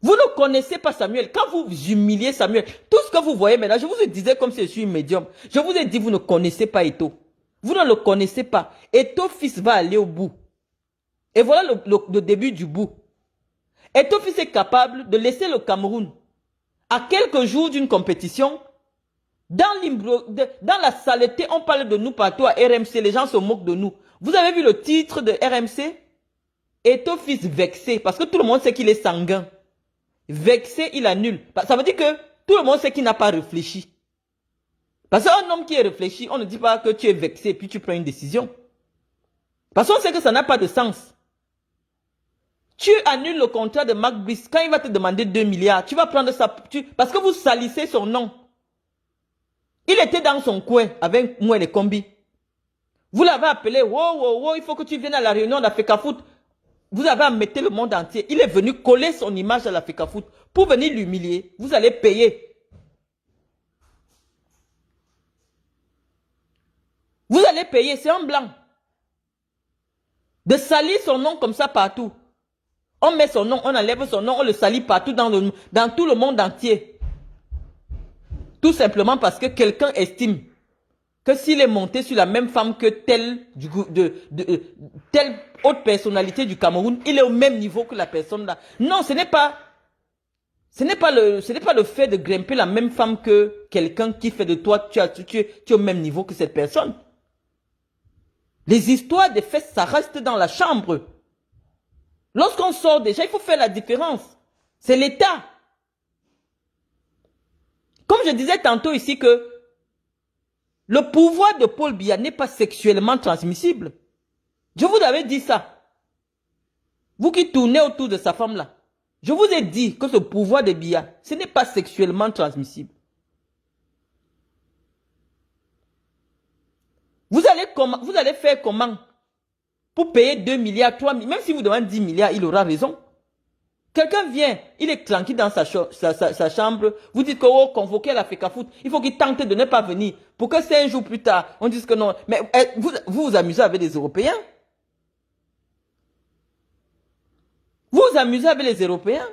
Vous ne connaissez pas Samuel. Quand vous humiliez Samuel, tout ce que vous voyez maintenant, je vous le disais comme si je suis une médium. Je vous ai dit, vous ne connaissez pas Eto. Vous ne le connaissez pas. Eto fils va aller au bout. Et voilà le début du bout. Eto fils est capable de laisser le Cameroun à quelques jours d'une compétition. Dans la saleté, on parle de nous partout à RMC. Les gens se moquent de nous. Vous avez vu le titre de RMC? Eto fils vexé. Parce que tout le monde sait qu'il est sanguin. Vexé, il annule. Ça veut dire que tout le monde sait qu'il n'a pas réfléchi. Parce qu'un homme qui est réfléchi, on ne dit pas que tu es vexé puis tu prends une décision. Parce qu'on sait que ça n'a pas de sens. Tu annules le contrat de Marc Brice. Quand il va te demander 2 milliards, tu vas prendre ça. Parce que vous salissez son nom. Il était dans son coin avec moi les combis. Vous l'avez appelé, wow, il faut que tu viennes à la réunion d'Africa Foot. Vous avez embêté le monde entier. Il est venu coller son image à l'Africa Foot pour venir l'humilier. Vous allez payer. Vous allez payer, c'est un blanc. De salir son nom comme ça partout. On met son nom, on enlève son nom, on le salit partout dans tout le monde entier. Tout simplement parce que quelqu'un estime que s'il est monté sur la même femme que telle haute personnalité du Cameroun, il est au même niveau que la personne là. Non, ce n'est pas le fait de grimper la même femme que quelqu'un qui fait de toi, tu es au même niveau que cette personne. Les histoires des fesses, ça reste dans la chambre. Lorsqu'on sort déjà, il faut faire la différence. C'est l'État. Comme je disais tantôt ici que le pouvoir de Paul Biya n'est pas sexuellement transmissible. Je vous avais dit ça. Vous qui tournez autour de sa femme là. Je vous ai dit que ce pouvoir de Biya, ce n'est pas sexuellement transmissible. Vous allez faire comment pour payer 2 milliards, 3 milliards, même si vous demandez 10 milliards, il aura raison. Quelqu'un vient, il est tranquille dans sa chambre, vous dites que oh, convoquez l'Africa Foot, il faut qu'il tente de ne pas venir. Pour que 5 jours plus tard, on dise que non. Mais vous amusez avec les Européens? Vous vous amusez avec les Européens?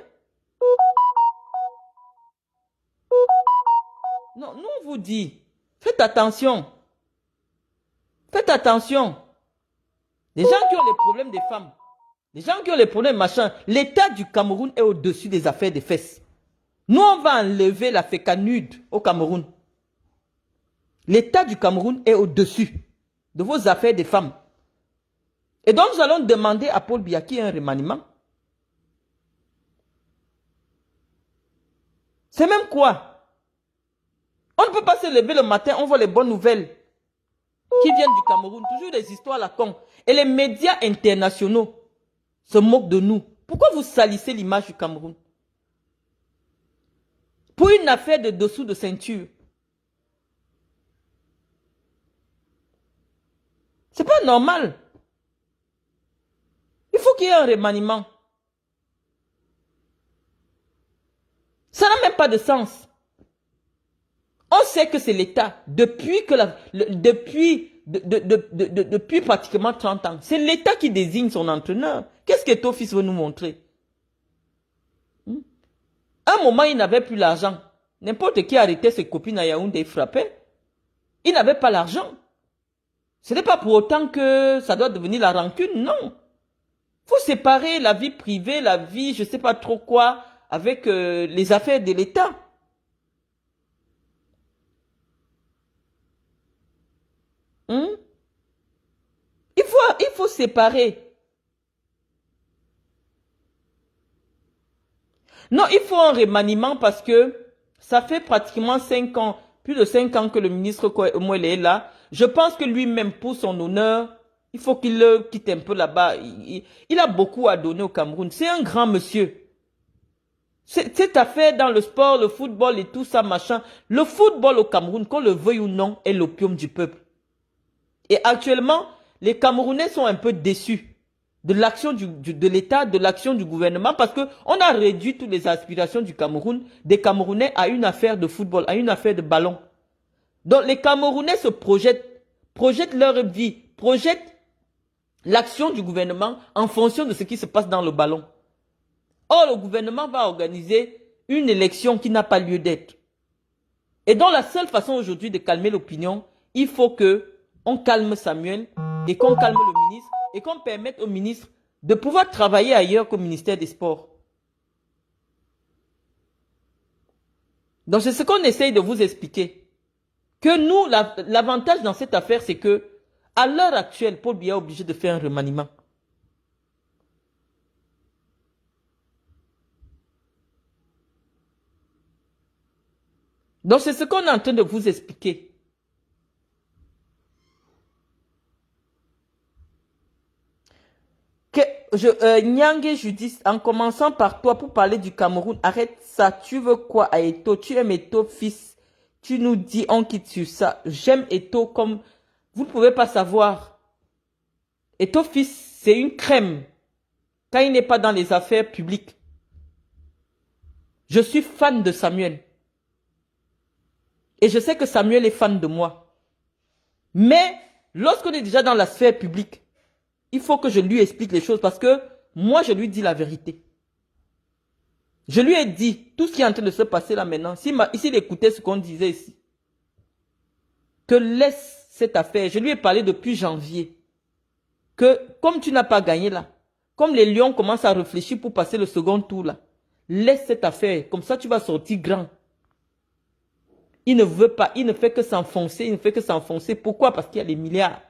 Non, nous on vous dit, faites attention. Faites attention. Les gens qui ont les problèmes des femmes, les gens qui ont les problèmes machin, l'État du Cameroun est au-dessus des affaires des fesses. Nous, on va enlever la féca nude au Cameroun. L'État du Cameroun est au-dessus de vos affaires des femmes. Et donc, nous allons demander à Paul Biya un remaniement. C'est même quoi? On ne peut pas se lever le matin, on voit les bonnes nouvelles qui viennent du Cameroun. Toujours des histoires à la con. Et les médias internationaux se moquent de nous. Pourquoi vous salissez l'image du Cameroun? Pour une affaire de dessous de ceinture. C'est pas normal. Il faut qu'il y ait un remaniement. Ça n'a même pas de sens. On sait que c'est l'État. Depuis pratiquement 30 ans. C'est l'État qui désigne son entraîneur. Qu'est-ce que ton fils veut nous montrer? À un moment, il n'avait plus l'argent. N'importe qui arrêtait ses copines à Yaoundé et frappait. Il n'avait pas l'argent. Ce n'est pas pour autant que ça doit devenir la rancune, non. Il faut séparer la vie privée, la vie, je ne sais pas trop quoi, avec les affaires de l'État. Il faut séparer. Non, il faut un remaniement parce que ça fait pratiquement 5 ans, plus de 5 ans que le ministre Mouele est là. Je pense que lui-même, pour son honneur, il faut qu'il le quitte un peu là-bas. Il a beaucoup à donner au Cameroun. C'est un grand monsieur. Cette affaire dans le sport, le football et tout ça, machin. Le football au Cameroun, qu'on le veuille ou non, est l'opium du peuple. Et actuellement, les Camerounais sont un peu déçus de l'action de l'État, de l'action du gouvernement, parce qu'on a réduit toutes les aspirations du Cameroun, des Camerounais, à une affaire de football, à une affaire de ballon. Donc les Camerounais se projettent leur vie, projettent l'action du gouvernement en fonction de ce qui se passe dans le ballon. Or, le gouvernement va organiser une élection qui n'a pas lieu d'être. Et donc, la seule façon aujourd'hui de calmer l'opinion, il faut qu'on calme Samuel et qu'on calme le ministre et qu'on permette au ministre de pouvoir travailler ailleurs qu'au ministère des Sports. Donc, c'est ce qu'on essaye de vous expliquer. Que nous, l'avantage dans cette affaire, c'est que, à l'heure actuelle, Paul Biya est obligé de faire un remaniement. Donc, c'est ce qu'on est en train de vous expliquer. Nyange Judith, en commençant par toi pour parler du Cameroun, arrête ça. Tu veux quoi à Eto? Tu aimes Eto, fils? Tu nous dis, on quitte sur ça. J'aime Eto comme... Vous ne pouvez pas savoir. Eto, fils, c'est une crème. Quand il n'est pas dans les affaires publiques. Je suis fan de Samuel. Et je sais que Samuel est fan de moi. Mais, lorsqu'on est déjà dans la sphère publique, il faut que je lui explique les choses parce que moi, je lui dis la vérité. Je lui ai dit tout ce qui est en train de se passer là maintenant. S'il écoutait ce qu'on disait ici, que laisse cette affaire. Je lui ai parlé depuis janvier. Que comme tu n'as pas gagné là, comme les lions commencent à réfléchir pour passer le second tour là, laisse cette affaire. Comme ça, tu vas sortir grand. Il ne veut pas, il ne fait que s'enfoncer, il ne fait que s'enfoncer. Pourquoi? Parce qu'il y a des milliards.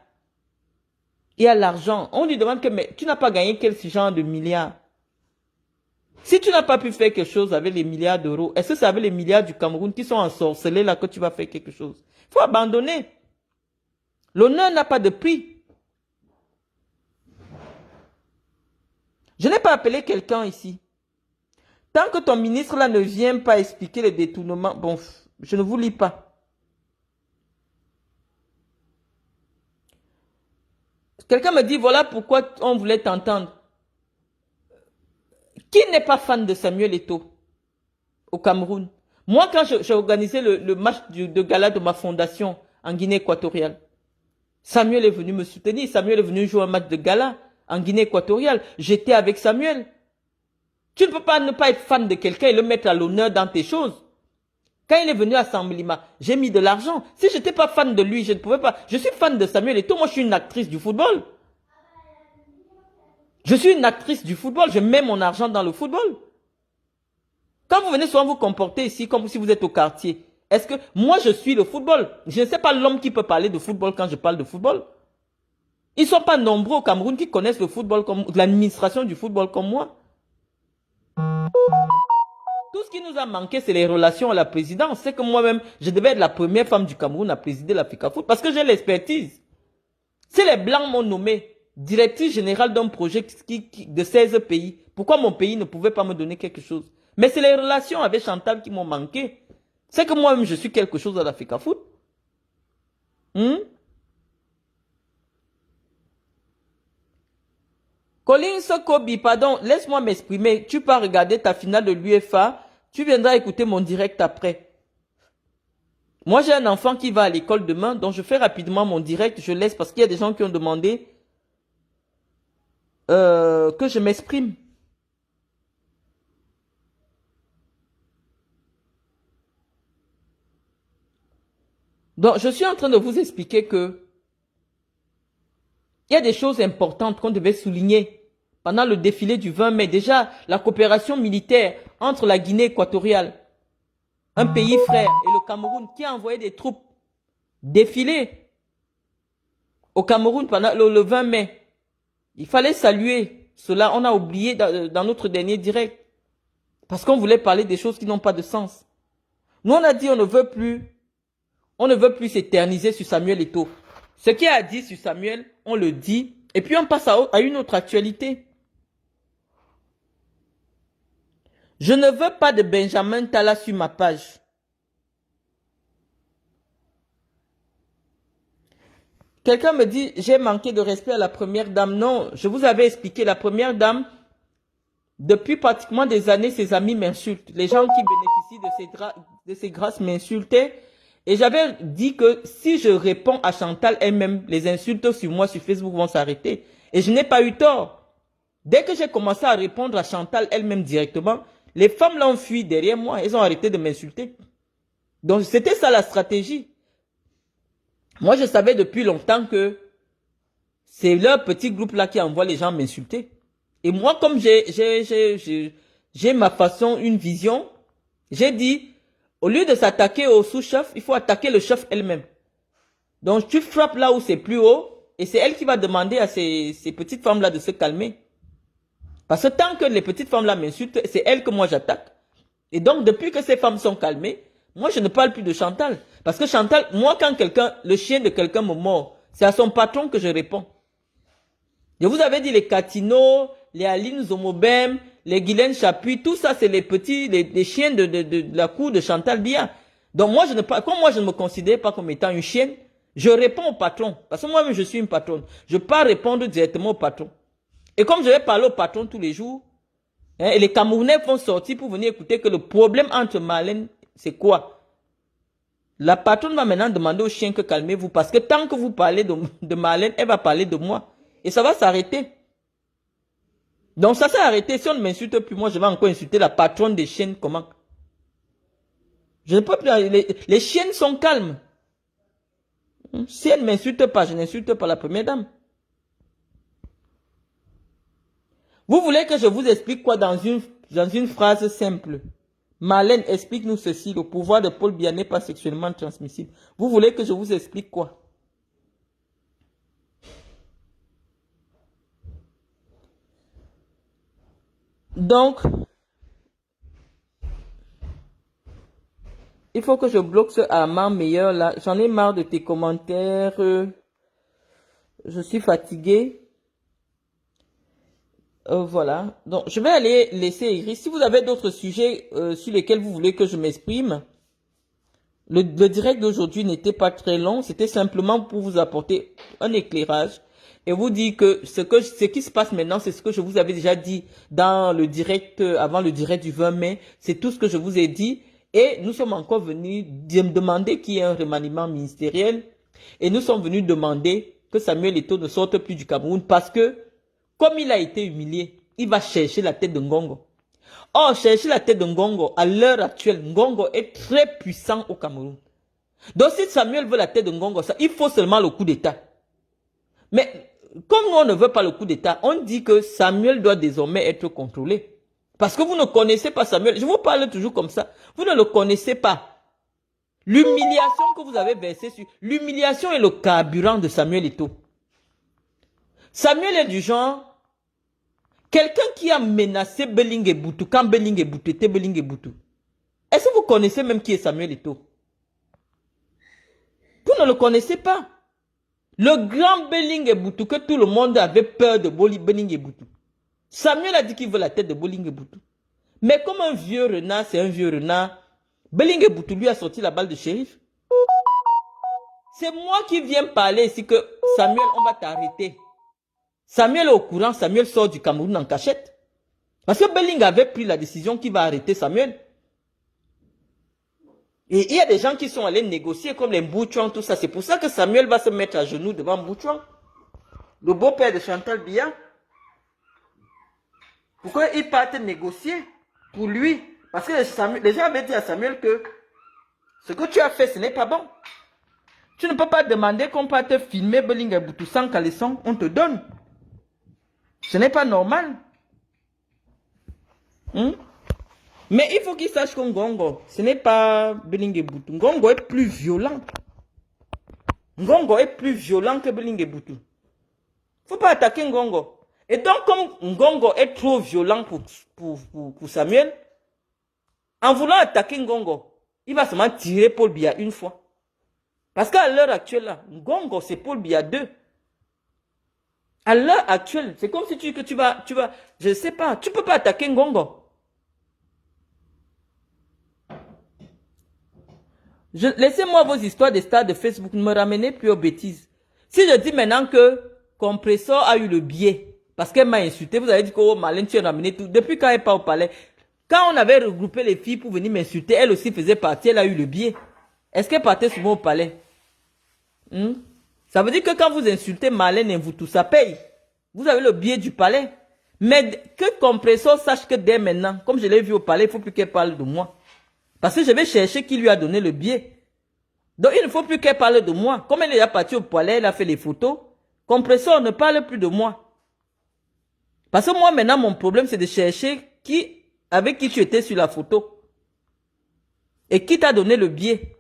Il y a l'argent. On lui demande que, mais tu n'as pas gagné quel genre de milliards? Si tu n'as pas pu faire quelque chose avec les milliards d'euros, est-ce que c'est avec les milliards du Cameroun qui sont ensorcelés là que tu vas faire quelque chose? Il faut abandonner. L'honneur n'a pas de prix. Je n'ai pas appelé quelqu'un ici. Tant que ton ministre là ne vient pas expliquer les détournements, bon, je ne vous lis pas. Quelqu'un me dit, voilà pourquoi on voulait t'entendre. Qui n'est pas fan de Samuel Eto'o au Cameroun? Moi, quand j'ai organisé le match de gala de ma fondation en Guinée équatoriale, Samuel est venu me soutenir. Samuel est venu jouer un match de gala en Guinée équatoriale. J'étais avec Samuel. Tu ne peux pas ne pas être fan de quelqu'un et le mettre à l'honneur dans tes choses. Quand il est venu à Samblima, j'ai mis de l'argent. Si je n'étais pas fan de lui, je ne pouvais pas. Je suis fan de Samuel Eto'o. Moi, je suis une actrice du football. Je suis une actrice du football. Je mets mon argent dans le football. Quand vous venez souvent vous comporter ici comme si vous êtes au quartier, est-ce que moi je suis le football? Je ne sais pas l'homme qui peut parler de football quand je parle de football. Ils ne sont pas nombreux au Cameroun qui connaissent le football, comme l'administration du football comme moi. Tout ce qui nous a manqué, c'est les relations à la présidence. C'est que moi-même, je devais être la première femme du Cameroun à présider la FECAFOOT parce que j'ai l'expertise. Si les Blancs m'ont nommé directrice générale d'un projet de 16 pays, pourquoi mon pays ne pouvait pas me donner quelque chose? Mais c'est les relations avec Chantal qui m'ont manqué. C'est que moi-même, je suis quelque chose à la FECAFOOT. Colin Sokobi, pardon, laisse-moi m'exprimer. Tu peux regarder ta finale de l'UEFA. Tu viendras écouter mon direct après. Moi, j'ai un enfant qui va à l'école demain, donc je fais rapidement mon direct. Je laisse parce qu'il y a des gens qui ont demandé que je m'exprime. Donc, je suis en train de vous expliquer que il y a des choses importantes qu'on devait souligner pendant le défilé du 20 mai. Déjà, la coopération militaire entre la Guinée équatoriale, un pays frère, et le Cameroun qui a envoyé des troupes défiler au Cameroun pendant le 20 mai. Il fallait saluer cela. On a oublié dans notre dernier direct. Parce qu'on voulait parler des choses qui n'ont pas de sens. Nous, on a dit on ne veut plus s'éterniser sur Samuel Eto'o. Ce qu'il a dit sur Samuel, on le dit. Et puis on passe à une autre actualité. Je ne veux pas de Benjamin Talla sur ma page. Quelqu'un me dit, j'ai manqué de respect à la première dame. Non, je vous avais expliqué, la première dame, depuis pratiquement des années, ses amis m'insultent. Les gens qui bénéficient de ces grâces m'insultaient. Et j'avais dit que si je réponds à Chantal elle-même, les insultes sur moi sur Facebook vont s'arrêter. Et je n'ai pas eu tort. Dès que j'ai commencé à répondre à Chantal elle-même directement, les femmes là ont fui derrière moi. Elles ont arrêté de m'insulter. Donc, c'était ça la stratégie. Moi, je savais depuis longtemps que c'est leur petit groupe là qui envoie les gens m'insulter. Et moi, comme j'ai ma façon, une vision, j'ai dit, au lieu de s'attaquer au sous-chef, il faut attaquer le chef elle-même. Donc, tu frappes là où c'est plus haut, et c'est elle qui va demander à ces petites femmes-là de se calmer. Parce que tant que les petites femmes-là m'insultent, c'est elles que moi j'attaque. Et donc, depuis que ces femmes sont calmées, moi, je ne parle plus de Chantal. Parce que Chantal, moi, quand le chien de quelqu'un me mord, c'est à son patron que je réponds. Je vous avais dit les Catino, les Aline Zomobem, les Guylaine Chapuis, tout ça, c'est les petits, les chiens de la cour de Chantal Biya. Donc, comme moi, je ne me considère pas comme étant une chienne, je réponds au patron. Parce que moi-même, je suis une patronne. Je ne peux pas répondre directement au patron. Et comme je vais parler au patron tous les jours, hein, et les Camerounais vont sortir pour venir écouter que le problème entre Marlène, c'est quoi? La patronne va maintenant demander au chien que calmez-vous. Parce que tant que vous parlez de Marlène, elle va parler de moi. Et ça va s'arrêter. Donc ça s'est arrêté. Si on ne m'insulte plus, moi je vais encore insulter la patronne des chiennes. Comment? Je ne peux plus. Les chiennes sont calmes. Si elle ne m'insulte pas, je n'insulte pas la première dame. Vous voulez que je vous explique quoi dans une phrase simple? Marlène, explique-nous ceci. Le pouvoir de Paul Biya n'est pas sexuellement transmissible. Vous voulez que je vous explique quoi? Donc, il faut que je bloque ce Armand Meilleur là. J'en ai marre de tes commentaires. Je suis fatiguée. Voilà. Donc, je vais aller laisser Iris. Si vous avez d'autres sujets sur lesquels vous voulez que je m'exprime, le direct d'aujourd'hui n'était pas très long. C'était simplement pour vous apporter un éclairage et vous dire que ce qui se passe maintenant, c'est ce que je vous avais déjà dit dans le direct, avant le direct du 20 mai. C'est tout ce que je vous ai dit. Et nous sommes encore venus demander qu'il y ait un remaniement ministériel. Et nous sommes venus demander que Samuel Eto'o ne sorte plus du Cameroun parce que, comme il a été humilié, il va chercher la tête de Ngongo. Or, chercher la tête de Ngongo, à l'heure actuelle, Ngongo est très puissant au Cameroun. Donc, si Samuel veut la tête de Ngongo, ça, il faut seulement le coup d'État. Mais, comme on ne veut pas le coup d'État, on dit que Samuel doit désormais être contrôlé. Parce que vous ne connaissez pas Samuel. Je vous parle toujours comme ça. Vous ne le connaissez pas. L'humiliation que vous avez versée sur... L'humiliation est le carburant de Samuel Eto'o. Samuel est du genre... Quelqu'un qui a menacé Belling et Boutou quand Belling et Boutou était Belling et Boutou. Est-ce que vous connaissez même qui est Samuel Eto'o? Vous ne le connaissez pas. Le grand Belling et Boutou que tout le monde avait peur de Belling et Boutou. Samuel a dit qu'il veut la tête de Belling et Boutou. Mais comme un vieux renard, c'est un vieux renard, Belling et Boutou lui a sorti la balle de shérif. C'est moi qui viens parler ici que Samuel, on va t'arrêter. Samuel est au courant, Samuel sort du Cameroun en cachette. Parce que Belling avait pris la décision qu'il va arrêter Samuel. Et il y a des gens qui sont allés négocier comme les Mbouchouan, tout ça. C'est pour ça que Samuel va se mettre à genoux devant Mbouchouan. Le beau-père de Chantal Biya. Pourquoi ils partent négocier pour lui? Parce que les gens avaient dit à Samuel que ce que tu as fait, ce n'est pas bon. Tu ne peux pas demander qu'on parte filmer Belling et Boutou sans caleçon, on te donne. Ce n'est pas normal. Mais il faut qu'il sache que Ngongo, ce n'est pas Belling et Boutou. Ngongo est plus violent. Ngongo est plus violent que Belling et Boutou. Il ne faut pas attaquer Ngongo. Et donc, comme Ngongo est trop violent pour Samuel, en voulant attaquer Ngongo, il va seulement tirer Paul Biya une fois. Parce qu'à l'heure actuelle, là, Ngongo, c'est Paul Biya 2. À l'heure actuelle, c'est comme si tu vas, je ne sais pas, tu ne peux pas attaquer Ngongo. Laissez-moi vos histoires des stars de Facebook, ne me ramenez plus aux bêtises. Si je dis maintenant que Compressor a eu le biais, parce qu'elle m'a insulté, vous avez dit que oh, Marlène, tu as ramené tout. Depuis quand elle n'est pas au palais? Quand on avait regroupé les filles pour venir m'insulter, elle aussi faisait partie, elle a eu le biais. Est-ce qu'elle partait souvent au palais? Ça veut dire que quand vous insultez Marlène et vous tout, ça paye. Vous avez le biais du palais. Mais que Compressor sache que dès maintenant, comme je l'ai vu au palais, il ne faut plus qu'elle parle de moi. Parce que je vais chercher qui lui a donné le billet. Donc il ne faut plus qu'elle parle de moi. Comme elle est partie au palais, elle a fait les photos. Compressor ne parle plus de moi. Parce que moi maintenant, mon problème, c'est de chercher avec qui tu étais sur la photo. Et qui t'a donné le billet.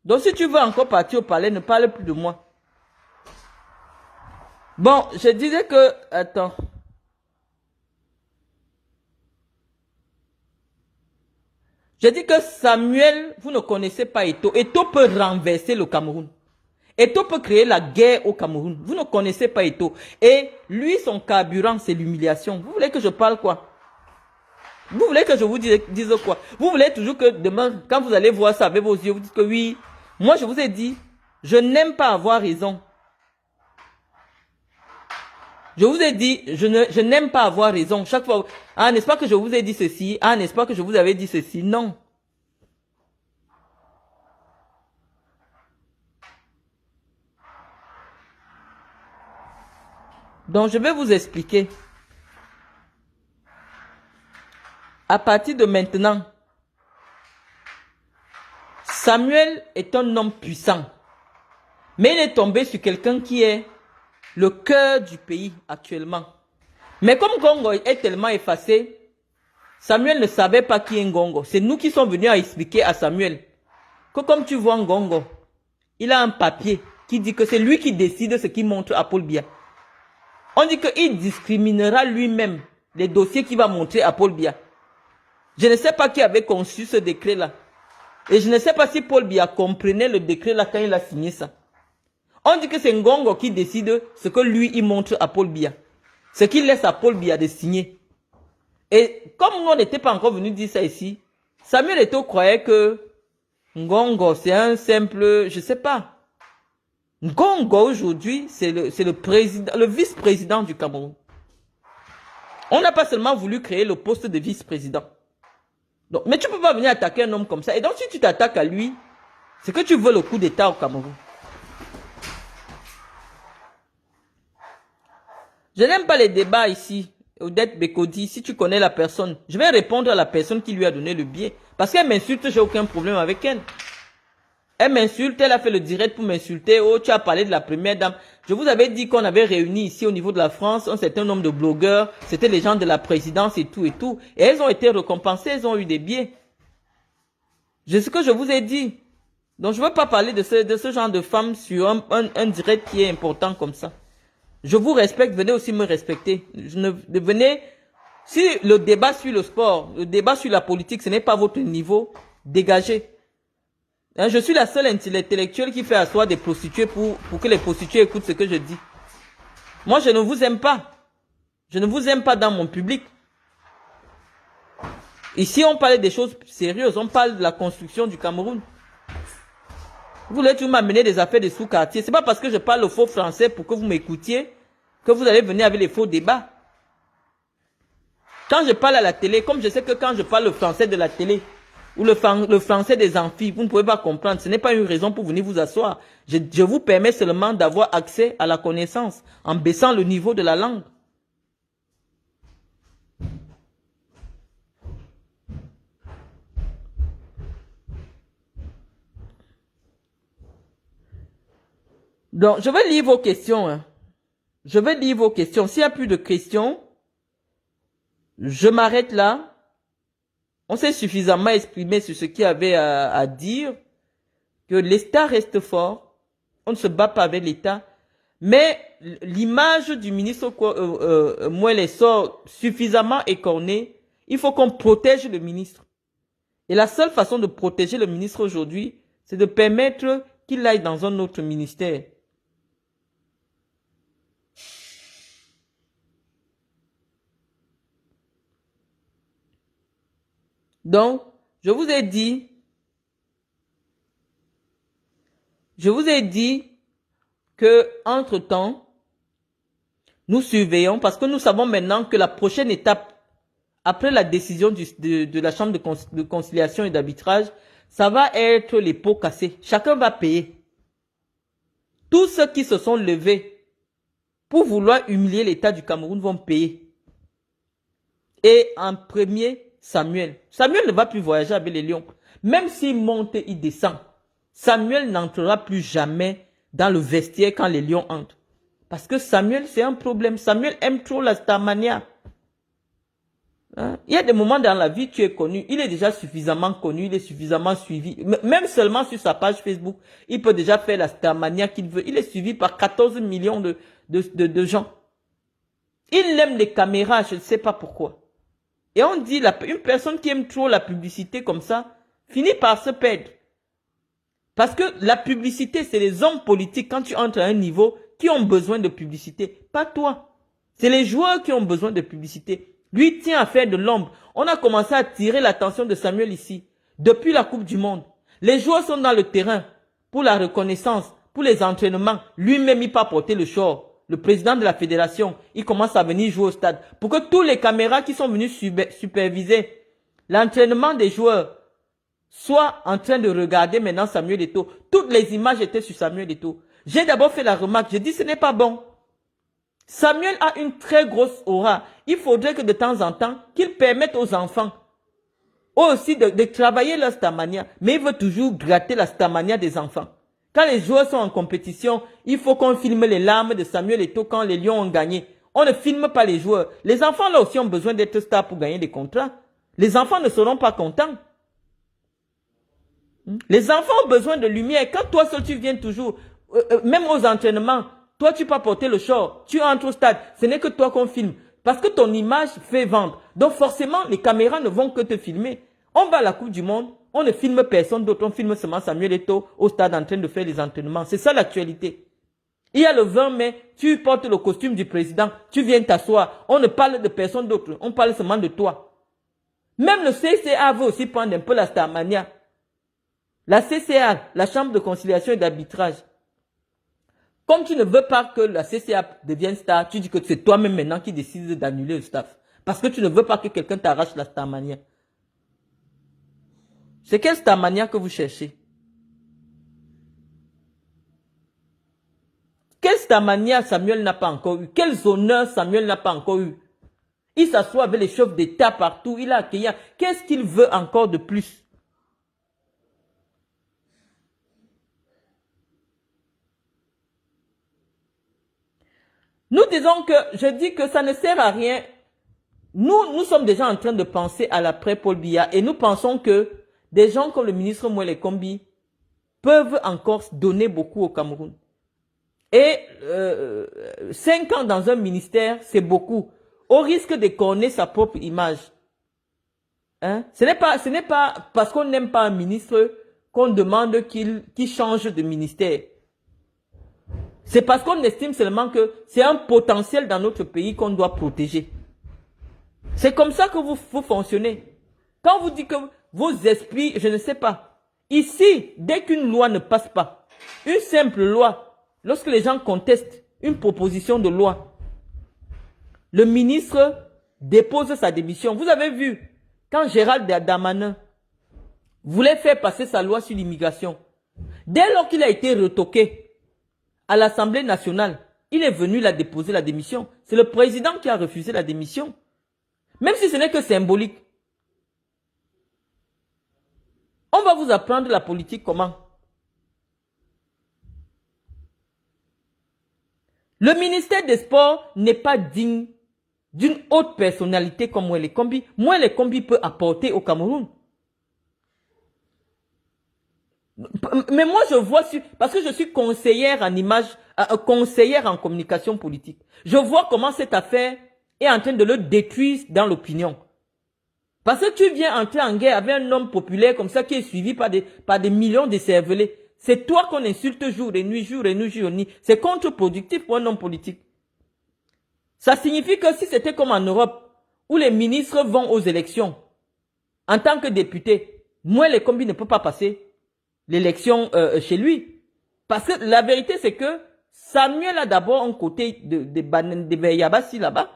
Donc si tu veux encore partir au palais, ne parle plus de moi. Bon, je disais que... Attends. Je dis que Samuel, vous ne connaissez pas Eto'o. Eto'o peut renverser le Cameroun. Eto'o peut créer la guerre au Cameroun. Vous ne connaissez pas Eto'o. Et lui, son carburant, c'est l'humiliation. Vous voulez que je parle quoi? Vous voulez que je vous dise quoi? Vous voulez toujours que demain, quand vous allez voir ça avec vos yeux, vous dites que oui. Moi, je vous ai dit, je n'aime pas avoir raison. Je vous ai dit, je n'aime pas avoir raison. Chaque fois, ah, n'est-ce pas que je vous ai dit ceci? Ah, n'est-ce pas que je vous avais dit ceci? Non. Donc, je vais vous expliquer. À partir de maintenant, Samuel est un homme puissant. Mais il est tombé sur quelqu'un qui est le cœur du pays actuellement. Mais comme Ngongo est tellement effacé, Samuel ne savait pas qui est Ngongo. C'est nous qui sommes venus à expliquer à Samuel que comme tu vois Ngongo, il a un papier qui dit que c'est lui qui décide ce qu'il montre à Paul Biya. On dit qu'il discriminera lui-même les dossiers qu'il va montrer à Paul Biya. Je ne sais pas qui avait conçu ce décret-là. Et je ne sais pas si Paul Biya comprenait le décret-là quand il a signé ça. On dit que c'est Ngongo qui décide ce que lui, il montre à Paul Biya. Ce qu'il laisse à Paul Biya de signer. Et comme on n'était pas encore venu dire ça ici, Samuel Eto'o croyait que Ngongo, c'est un simple, je sais pas. Ngongo aujourd'hui, c'est le président, le vice-président du Cameroun. On n'a pas seulement voulu créer le poste de vice-président. Donc, mais tu peux pas venir attaquer un homme comme ça. Et donc, si tu t'attaques à lui, c'est que tu veux le coup d'État au Cameroun. Je n'aime pas les débats ici. Odette Bekodi, si tu connais la personne, je vais répondre à la personne qui lui a donné le billet. Parce qu'elle m'insulte, j'ai aucun problème avec elle. Elle m'insulte, elle a fait le direct pour m'insulter. Oh, tu as parlé de la première dame. Je vous avais dit qu'on avait réuni ici au niveau de la France un certain nombre de blogueurs. C'était les gens de la présidence et tout et tout. Et elles ont été récompensées, elles ont eu des billets. C'est ce que je vous ai dit. Donc je ne veux pas parler de ce genre de femmes sur un direct qui est important comme ça. Je vous respecte, venez aussi me respecter. Venez, si le débat sur le sport, le débat sur la politique, ce n'est pas votre niveau, dégagez. Hein, je suis la seule intellectuelle qui fait asseoir des prostituées pour que les prostituées écoutent ce que je dis. Moi, je ne vous aime pas. Je ne vous aime pas dans mon public. Ici, on parle des choses sérieuses. On parle de la construction du Cameroun. Vous voulez toujours m'amener des affaires de sous-quartier. C'est pas parce que je parle le faux français pour que vous m'écoutiez que vous allez venir avec les faux débats. Quand je parle à la télé, comme je sais que quand je parle le français de la télé, ou le français des amphis, vous ne pouvez pas comprendre. Ce n'est pas une raison pour venir vous asseoir. Je vous permets seulement d'avoir accès à la connaissance en baissant le niveau de la langue. Donc, je vais lire vos questions. Hein. Je vais lire vos questions. S'il n'y a plus de questions, je m'arrête là. On s'est suffisamment exprimé sur ce qu'il y avait à dire, que l'État reste fort, on ne se bat pas avec l'État, mais l'image du ministre Mouelle sort suffisamment écornée, il faut qu'on protège le ministre. Et la seule façon de protéger le ministre aujourd'hui, c'est de permettre qu'il aille dans un autre ministère. Donc, je vous ai dit que, entre-temps, nous surveillons parce que nous savons maintenant que la prochaine étape, après la décision de la Chambre de conciliation et d'arbitrage, ça va être les pots cassés. Chacun va payer. Tous ceux qui se sont levés pour vouloir humilier l'État du Cameroun vont payer. Et en premier, Samuel. Samuel ne va plus voyager avec les lions. Même s'il monte, il descend. Samuel n'entrera plus jamais dans le vestiaire quand les lions entrent. Parce que Samuel, c'est un problème. Samuel aime trop la starmania. Hein? Il y a des moments dans la vie, tu es connu. Il est déjà suffisamment connu, il est suffisamment suivi. Même seulement sur sa page Facebook, il peut déjà faire la starmania qu'il veut. Il est suivi par 14 millions de gens. Il aime les caméras, je ne sais pas pourquoi. Et on dit, une personne qui aime trop la publicité comme ça, finit par se perdre. Parce que la publicité, c'est les hommes politiques, quand tu entres à un niveau, qui ont besoin de publicité. Pas toi. C'est les joueurs qui ont besoin de publicité. Lui tient à faire de l'ombre. On a commencé à tirer l'attention de Samuel ici. Depuis la Coupe du Monde. Les joueurs sont dans le terrain pour la reconnaissance, pour les entraînements. Lui-même, il peut porter le short. Le président de la fédération, il commence à venir jouer au stade. Pour que tous les caméras qui sont venus superviser l'entraînement des joueurs soient en train de regarder maintenant Samuel Eto'o. Toutes les images étaient sur Samuel Eto'o. J'ai d'abord fait la remarque, j'ai dit ce n'est pas bon. Samuel a une très grosse aura. Il faudrait que de temps en temps, qu'il permette aux enfants aussi de travailler leur starmania. Mais il veut toujours gratter la starmania des enfants. Quand les joueurs sont en compétition, il faut qu'on filme les larmes de Samuel Eto'o quand les Lions ont gagné. On ne filme pas les joueurs. Les enfants là aussi ont besoin d'être stars pour gagner des contrats. Les enfants ne seront pas contents. Les enfants ont besoin de lumière. Quand toi seul tu viens toujours, même aux entraînements, toi tu peux porter le short, tu entres au stade, ce n'est que toi qu'on filme. Parce que ton image fait vendre. Donc forcément, les caméras ne vont que te filmer. On va à la Coupe du Monde, on ne filme personne d'autre, on filme seulement Samuel Eto'o au stade en train de faire les entraînements. C'est ça l'actualité. Il y a le 20 mai, tu portes le costume du président, tu viens t'asseoir. On ne parle de personne d'autre, on parle seulement de toi. Même le CCA veut aussi prendre un peu la starmania. La CCA, la Chambre de conciliation et d'arbitrage. Comme tu ne veux pas que la CCA devienne star, tu dis que c'est toi-même maintenant qui décides d'annuler le staff. Parce que tu ne veux pas que quelqu'un t'arrache la starmania. C'est quelle starmania que vous cherchez? Quelle starmania Samuel n'a pas encore eu? Quels honneurs Samuel n'a pas encore eu? Il s'assoit avec les chefs d'État partout, il a accueilli. Qu'est-ce qu'il veut encore de plus? Nous disons que, je dis que ça ne sert à rien. Nous sommes déjà en train de penser à l'après Paul Biya et nous pensons que des gens comme le ministre Moelle Kombi peuvent encore donner beaucoup au Cameroun. Et 5 ans dans un ministère, c'est beaucoup. Au risque de corner sa propre image. Hein? Ce n'est pas parce qu'on n'aime pas un ministre qu'on demande qu'il change de ministère. C'est parce qu'on estime seulement que c'est un potentiel dans notre pays qu'on doit protéger. C'est comme ça que vous fonctionnez. Quand vous dites que vos esprits, je ne sais pas. Ici, dès qu'une loi ne passe pas, une simple loi, lorsque les gens contestent une proposition de loi, le ministre dépose sa démission. Vous avez vu, quand Gérald Darmanin voulait faire passer sa loi sur l'immigration, dès lors qu'il a été retoqué à l'Assemblée nationale, il est venu la déposer la démission. C'est le président qui a refusé la démission. Même si ce n'est que symbolique. On va vous apprendre la politique comment? Le ministère des Sports n'est pas digne d'une haute personnalité comme Moelle Kombi. Moelle Kombi peut apporter au Cameroun. Mais moi je vois, parce que je suis conseillère en image, conseillère en communication politique. Je vois comment cette affaire est en train de le détruire dans l'opinion. Parce que tu viens entrer en guerre avec un homme populaire comme ça qui est suivi par des millions de cervelés. C'est toi qu'on insulte jour et nuit, jour et nuit, jour et nuit. C'est contre-productif pour un homme politique. Ça signifie que si c'était comme en Europe, où les ministres vont aux élections, en tant que député, Moelle Kombi ne peut pas passer l'élection chez lui. Parce que la vérité, c'est que Samuel a d'abord un côté de Yabassi là-bas.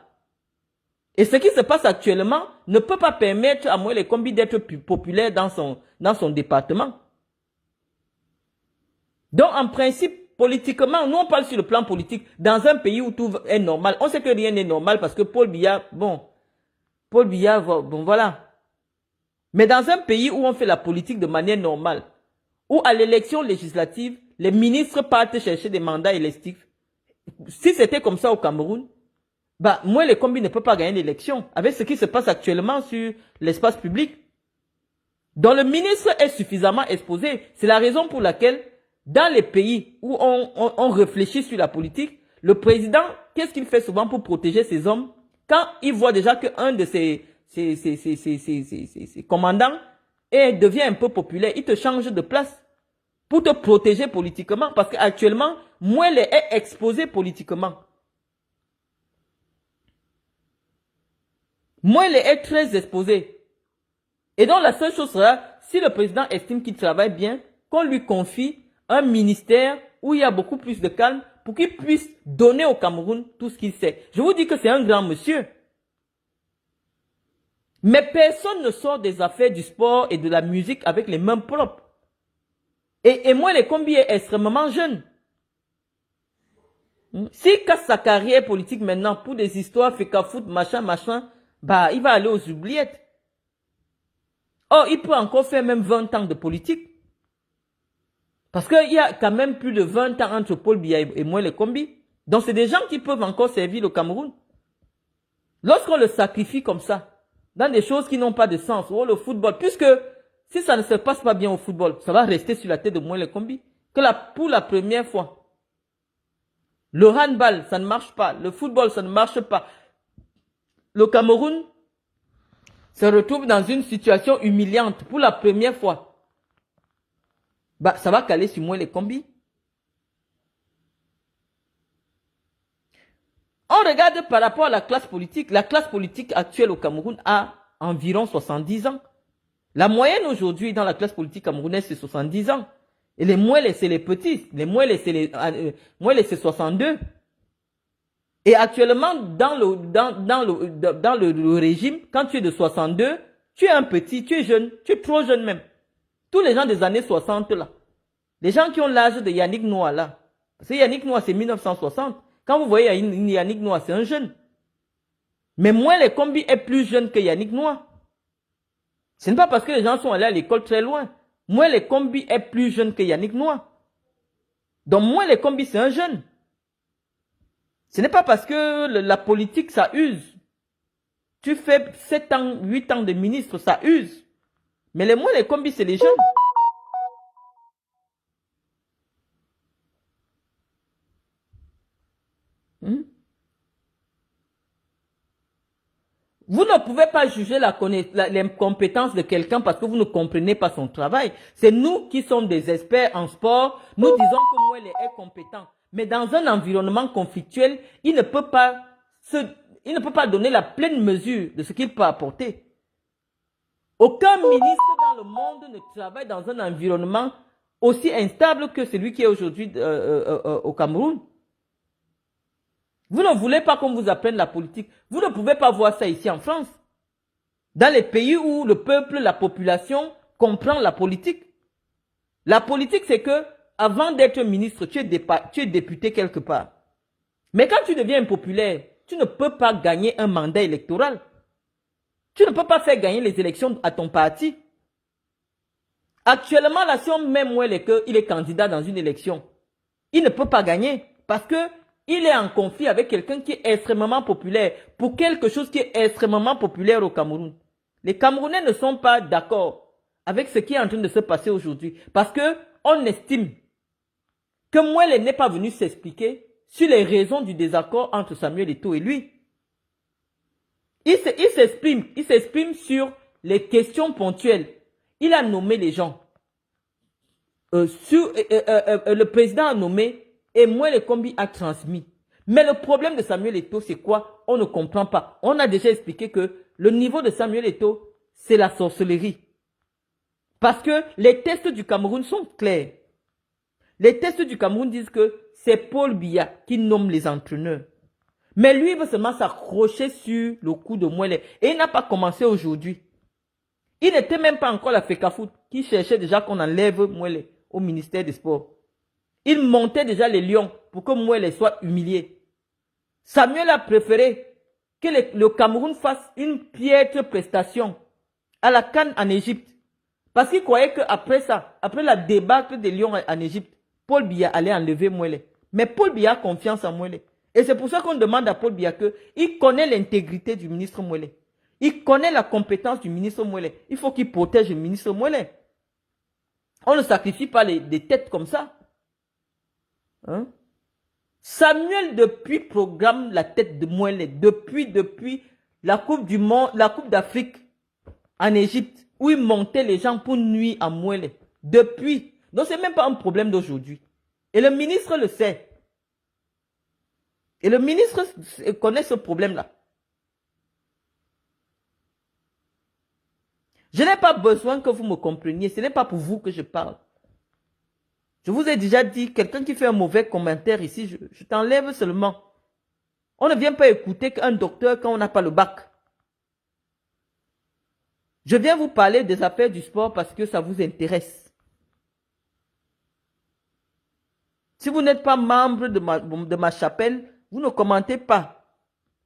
Et ce qui se passe actuellement ne peut pas permettre à Moelle Kombi d'être plus populaire dans son département. Donc, en principe, politiquement, nous on parle sur le plan politique, dans un pays où tout est normal. On sait que rien n'est normal parce que Paul Biya, bon, Paul Biya, bon voilà. Mais dans un pays où on fait la politique de manière normale, où à l'élection législative, les ministres partent chercher des mandats électifs, si c'était comme ça au Cameroun, bah, moi, les combis ne peuvent pas gagner l'élection avec ce qui se passe actuellement sur l'espace public. Donc, le ministre est suffisamment exposé. C'est la raison pour laquelle, dans les pays où on réfléchit sur la politique, le président, qu'est-ce qu'il fait souvent pour protéger ses hommes? Quand il voit déjà qu'un de ses commandants devient un peu populaire, il te change de place pour te protéger politiquement. Parce qu'actuellement, Mouele est exposé politiquement. Mouele est très exposé. Et donc la seule chose sera, si le président estime qu'il travaille bien, qu'on lui confie un ministère où il y a beaucoup plus de calme pour qu'il puisse donner au Cameroun tout ce qu'il sait. Je vous dis que c'est un grand monsieur. Mais personne ne sort des affaires du sport et de la musique avec les mains propres. Et moi, les combis est extrêmement jeune. S'il casse sa carrière politique maintenant pour des histoires, foot, machin, bah, il va aller aux oubliettes. Or, il peut encore faire même 20 ans de politique. Parce qu'il y a quand même plus de 20 ans entre Paul Biya et moi, les combis. Donc, c'est des gens qui peuvent encore servir le Cameroun. Lorsqu'on le sacrifie comme ça, dans des choses qui n'ont pas de sens, oh, le football, puisque si ça ne se passe pas bien au football, ça va rester sur la tête de moi, les combis. Pour la première fois, le handball, ça ne marche pas. Le football, ça ne marche pas. Le Cameroun se retrouve dans une situation humiliante pour la première fois. Bah, ça va caler sur moi les combis. On regarde par rapport à la classe politique. La classe politique actuelle au Cameroun a environ 70 ans. La moyenne aujourd'hui dans la classe politique camerounaise, c'est 70 ans. Et les moelles, c'est les petits. Les moelles, c'est 62. Et actuellement, dans le régime, quand tu es de 62, tu es un petit, tu es jeune, tu es trop jeune même. Tous les gens des années 60 là, les gens qui ont l'âge de Yannick Noah là, parce que Yannick Noah c'est 1960, quand vous voyez Yannick Noah c'est un jeune. Mais moi les combis est plus jeune que Yannick Noah. Ce n'est pas parce que les gens sont allés à l'école très loin. Moi les combis est plus jeune que Yannick Noah. Donc moi les combis c'est un jeune. Ce n'est pas parce que la politique, ça use. Tu fais 7 ans, 8 ans de ministre, ça use. Mais les combis, c'est les jeunes. Vous ne pouvez pas juger les compétences de quelqu'un parce que vous ne comprenez pas son travail. C'est nous qui sommes des experts en sport. Nous disons que Mouele est compétent. Mais dans un environnement conflictuel, il ne peut pas donner la pleine mesure de ce qu'il peut apporter. Aucun ministre dans le monde ne travaille dans un environnement aussi instable que celui qui est aujourd'hui au Cameroun. Vous ne voulez pas qu'on vous apprenne la politique. Vous ne pouvez pas voir ça ici en France. Dans les pays où le peuple, la population comprend la politique. La politique, c'est que avant d'être ministre, tu es député quelque part. Mais quand tu deviens impopulaire, tu ne peux pas gagner un mandat électoral. Tu ne peux pas faire gagner les élections à ton parti. Actuellement, là, si on met Mouele qu'il est candidat dans une élection, il ne peut pas gagner parce que il est en conflit avec quelqu'un qui est extrêmement populaire pour quelque chose qui est extrêmement populaire au Cameroun. Les Camerounais ne sont pas d'accord avec ce qui est en train de se passer aujourd'hui parce que on estime que Mouele n'est pas venu s'expliquer sur les raisons du désaccord entre Samuel Eto'o et lui. Il s'exprime sur les questions ponctuelles. Il a nommé les gens. Le président a nommé et Mouele Kombi a transmis. Mais le problème de Samuel Eto'o, c'est quoi? On ne comprend pas. On a déjà expliqué que le niveau de Samuel Eto'o, c'est la sorcellerie. Parce que les tests du Cameroun sont clairs. Les tests du Cameroun disent que c'est Paul Biya qui nomme les entraîneurs. Mais lui, il veut seulement s'accrocher sur le coup de Mouele. Et il n'a pas commencé aujourd'hui. Il n'était même pas encore la FECAFOOT qui cherchait déjà qu'on enlève Mouele au ministère des Sports. Il montait déjà les lions pour que Mouele soit humilié. Samuel a préféré que le Cameroun fasse une piètre prestation à la CAN en Égypte. Parce qu'il croyait qu'après ça, après la débâcle des Lions en Égypte, Paul Biya allait enlever Mouele. Mais Paul Biya a confiance en Mouele. Et c'est pour ça qu'on demande à Paul Biya qu'il connaît l'intégrité du ministre Mouele. Il connaît la compétence du ministre Mouele. Il faut qu'il protège le ministre Mouele. On ne sacrifie pas des têtes comme ça. Hein? Samuel, depuis, programme la tête de Mouele. Depuis la Coupe du Monde, la Coupe d'Afrique en Égypte, où il montait les gens pour nuire à Mouele. Depuis. Donc, ce n'est même pas un problème d'aujourd'hui. Et le ministre le sait. Et le ministre connaît ce problème-là. Je n'ai pas besoin que vous me compreniez. Ce n'est pas pour vous que je parle. Je vous ai déjà dit, quelqu'un qui fait un mauvais commentaire ici, je t'enlève seulement. On ne vient pas écouter qu'un docteur quand on n'a pas le bac. Je viens vous parler des affaires du sport parce que ça vous intéresse. Si vous n'êtes pas membre de ma chapelle, vous ne commentez pas.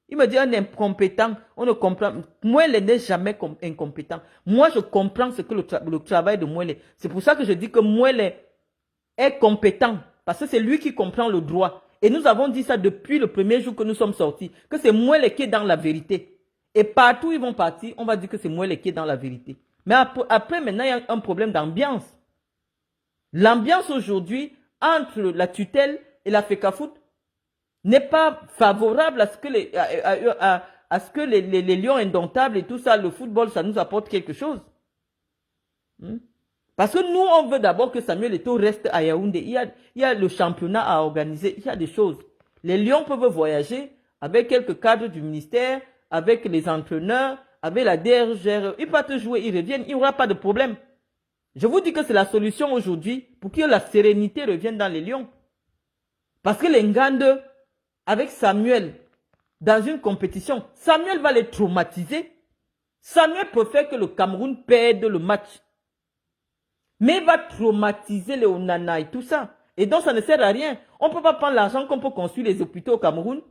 Il me dit un incompétent, on ne comprend. Mouele n'est jamais incompétent. Moi, je comprends ce que le travail de Mouele. C'est pour ça que je dis que Mouele est compétent. Parce que c'est lui qui comprend le droit. Et nous avons dit ça depuis le premier jour que nous sommes sortis. Que c'est Mouele qui est dans la vérité. Et partout où ils vont partir, on va dire que c'est Mouele qui est dans la vérité. Mais après maintenant, il y a un problème d'ambiance. L'ambiance aujourd'hui, entre la tutelle et la FECAFOOT, n'est pas favorable à ce que les lions indomptables et tout ça, le football, ça nous apporte quelque chose. Parce que nous, on veut d'abord que Samuel Eto'o reste à Yaoundé. Il y a le championnat à organiser, il y a des choses. Les lions peuvent voyager avec quelques cadres du ministère, avec les entraîneurs, avec la DRGR. Ils partent jouer, ils reviennent, il n'y aura pas de problème. Je vous dis que c'est la solution aujourd'hui pour que la sérénité revienne dans les lions. Parce que les Ngande, avec Samuel, dans une compétition, Samuel va les traumatiser. Samuel préfère que le Cameroun perde le match. Mais il va traumatiser les Onana et tout ça. Et donc ça ne sert à rien. On ne peut pas prendre l'argent qu'on peut construire les hôpitaux au Cameroun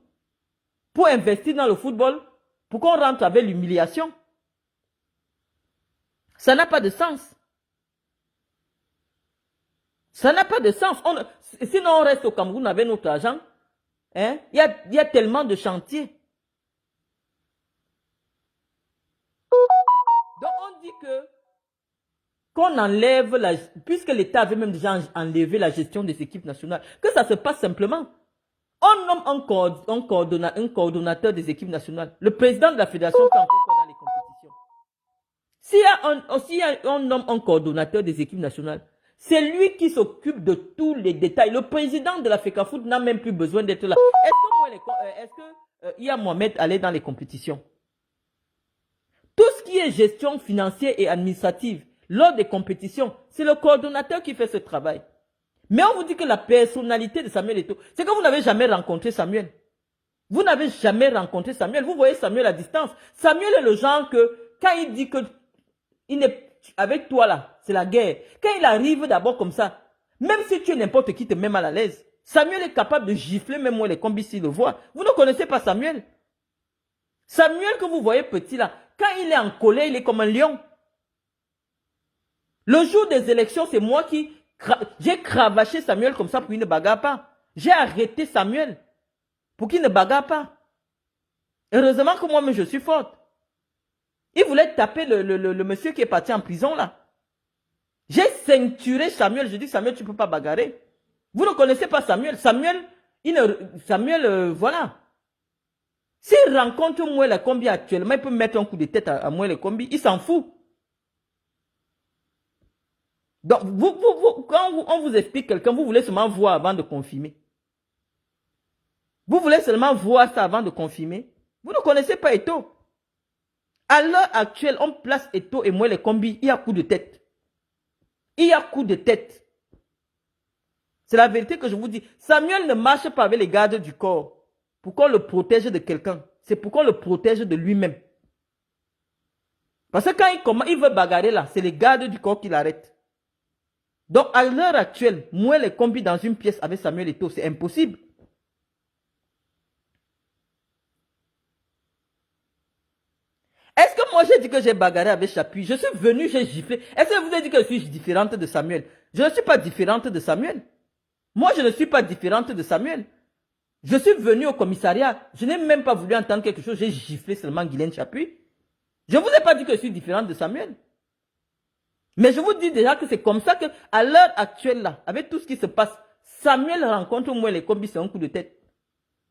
pour investir dans le football, pour qu'on rentre avec l'humiliation. Ça n'a pas de sens. Ça n'a pas de sens. Sinon on reste au Cameroun avec notre argent. Hein? Il y a tellement de chantiers. Donc on dit que qu'on enlève, puisque l'État avait même déjà enlevé la gestion des équipes nationales, que ça se passe simplement. On nomme un coordonnateur des équipes nationales. Le président de la fédération fait encore quoi dans les compétitions? S'il y a on nomme un coordonnateur des équipes nationales, c'est lui qui s'occupe de tous les détails. Le président de la FECAFOOT n'a même plus besoin d'être là. Est-ce que Iya Mohamed allait dans les compétitions? Tout ce qui est gestion financière et administrative lors des compétitions, c'est le coordonnateur qui fait ce travail. Mais on vous dit que la personnalité de Samuel Eto'o, c'est que vous n'avez jamais rencontré Samuel. Vous n'avez jamais rencontré Samuel. Vous voyez Samuel à distance. Samuel est le genre que, quand il dit que il est avec toi là, c'est la guerre. Quand il arrive d'abord comme ça, même si tu es n'importe qui, te met mal à l'aise. Samuel est capable de gifler même moi les combis s'il le voit. Vous ne connaissez pas Samuel. Samuel que vous voyez petit là, quand il est en colère, il est comme un lion. Le jour des élections, c'est moi qui... J'ai cravaché Samuel comme ça pour qu'il ne bagarre pas. J'ai arrêté Samuel pour qu'il ne bagarre pas. Heureusement que moi-même je suis forte. Il voulait taper le monsieur qui est parti en prison là. J'ai ceinturé Samuel. Je dis Samuel, tu ne peux pas bagarrer. Vous ne connaissez pas Samuel. Voilà. S'il rencontre Mouele Kombi actuellement, il peut mettre un coup de tête à Mouele Kombi. Il s'en fout. Donc, quand on vous explique quelqu'un, vous voulez seulement voir avant de confirmer. Vous voulez seulement voir ça avant de confirmer. Vous ne connaissez pas Eto'o. À l'heure actuelle, on place Eto'o et Mouele Kombi, il y a coup de tête. Il y a coup de tête. C'est la vérité que je vous dis. Samuel ne marche pas avec les gardes du corps pour qu'on le protège de quelqu'un. C'est pour qu'on le protège de lui-même. Parce que quand il veut bagarrer là, c'est les gardes du corps qui l'arrêtent. Donc, à l'heure actuelle, Mouele Kombi dans une pièce avec Samuel Eto'o, c'est impossible. Est-ce que moi j'ai dit que j'ai bagarré avec Chapuis? Je suis venu, j'ai giflé. Est-ce que je vous ai dit que je suis différente de Samuel? Je ne suis pas différente de Samuel. Moi, je ne suis pas différente de Samuel. Je suis venu au commissariat. Je n'ai même pas voulu entendre quelque chose. J'ai giflé seulement Guylaine Chapuis. Je ne vous ai pas dit que je suis différente de Samuel. Mais je vous dis déjà que c'est comme ça que, à l'heure actuelle, là, avec tout ce qui se passe, Samuel rencontre Mouele Kombi, c'est un coup de tête.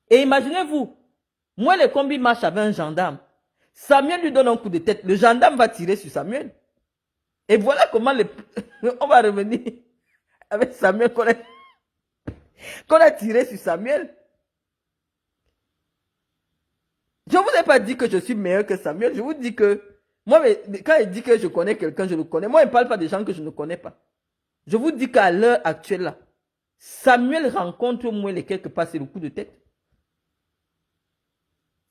Et imaginez-vous, Mouele Kombi marche avec un gendarme. Samuel lui donne un coup de tête. Le gendarme va tirer sur Samuel. Et voilà comment on va revenir avec Samuel qu'on a tiré sur Samuel. Je ne vous ai pas dit que je suis meilleur que Samuel. Je vous dis que, moi, quand il dit que je connais quelqu'un, je le connais. Moi, il ne parle pas des gens que je ne connais pas. Je vous dis qu'à l'heure actuelle, là, Samuel rencontre Mouele quelque part, c'est le coup de tête.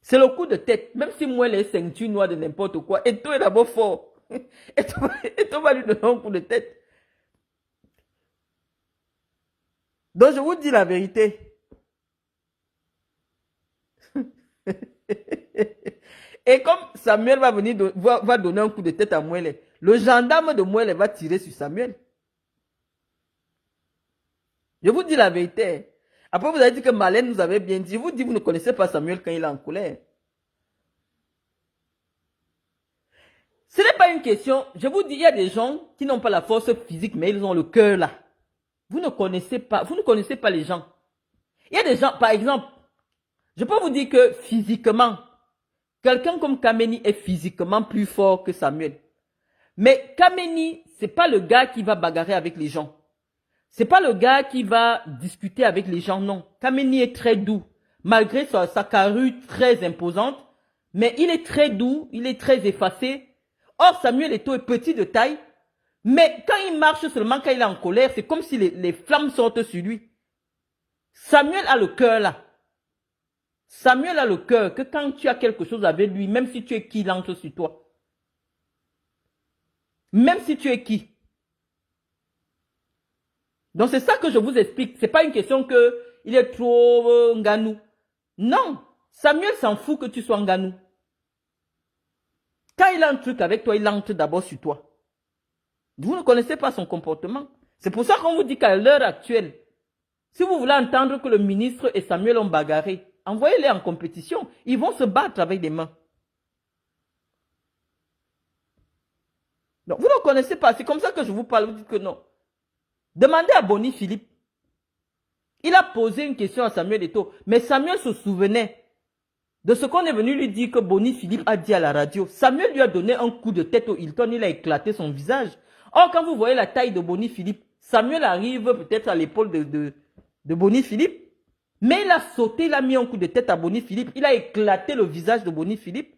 C'est le coup de tête. Même si Mouele est ceinture noire de n'importe quoi, et toi est d'abord fort. Et toi va lui donner un coup de tête. Donc, je vous dis la vérité. Et comme Samuel va venir va donner un coup de tête à Mouele, le gendarme de Mouele va tirer sur Samuel. Je vous dis la vérité. Après, vous avez dit que Malène nous avait bien dit. Je vous dis, vous ne connaissez pas Samuel quand il est en colère. Ce n'est pas une question. Je vous dis, il y a des gens qui n'ont pas la force physique, mais ils ont le cœur là. Vous ne connaissez pas les gens. Il y a des gens, par exemple, je peux vous dire que physiquement, quelqu'un comme Kameni est physiquement plus fort que Samuel. Mais Kameni, c'est pas le gars qui va bagarrer avec les gens. C'est pas le gars qui va discuter avec les gens, non. Kameni est très doux. Malgré sa carrure très imposante, mais il est très doux, il est très effacé. Or, Samuel Eto'o est petit de taille, mais quand il marche seulement, quand il est en colère, c'est comme si les flammes sortent sur lui. Samuel a le cœur là. Samuel a le cœur que quand tu as quelque chose avec lui, même si tu es qui, il entre sur toi. Même si tu es qui. Donc c'est ça que je vous explique. C'est pas une question que il est trop nganou. Non. Samuel s'en fout que tu sois nganou. Quand il a un truc avec toi, il entre d'abord sur toi. Vous ne connaissez pas son comportement. C'est pour ça qu'on vous dit qu'à l'heure actuelle, si vous voulez entendre que le ministre et Samuel ont bagarré, envoyez-les en compétition. Ils vont se battre avec des mains. Non, vous ne connaissez pas. C'est comme ça que je vous parle. Vous dites que non. Demandez à Boni Philippe. Il a posé une question à Samuel Eto'o. Mais Samuel se souvenait de ce qu'on est venu lui dire que Boni Philippe a dit à la radio. Samuel lui a donné un coup de tête au Hilton. Il a éclaté son visage. Or, quand vous voyez la taille de Boni Philippe, Samuel arrive peut-être à l'épaule de Boni Philippe. Mais il a sauté, il a mis un coup de tête à Boni Philippe. Il a éclaté le visage de Boni Philippe.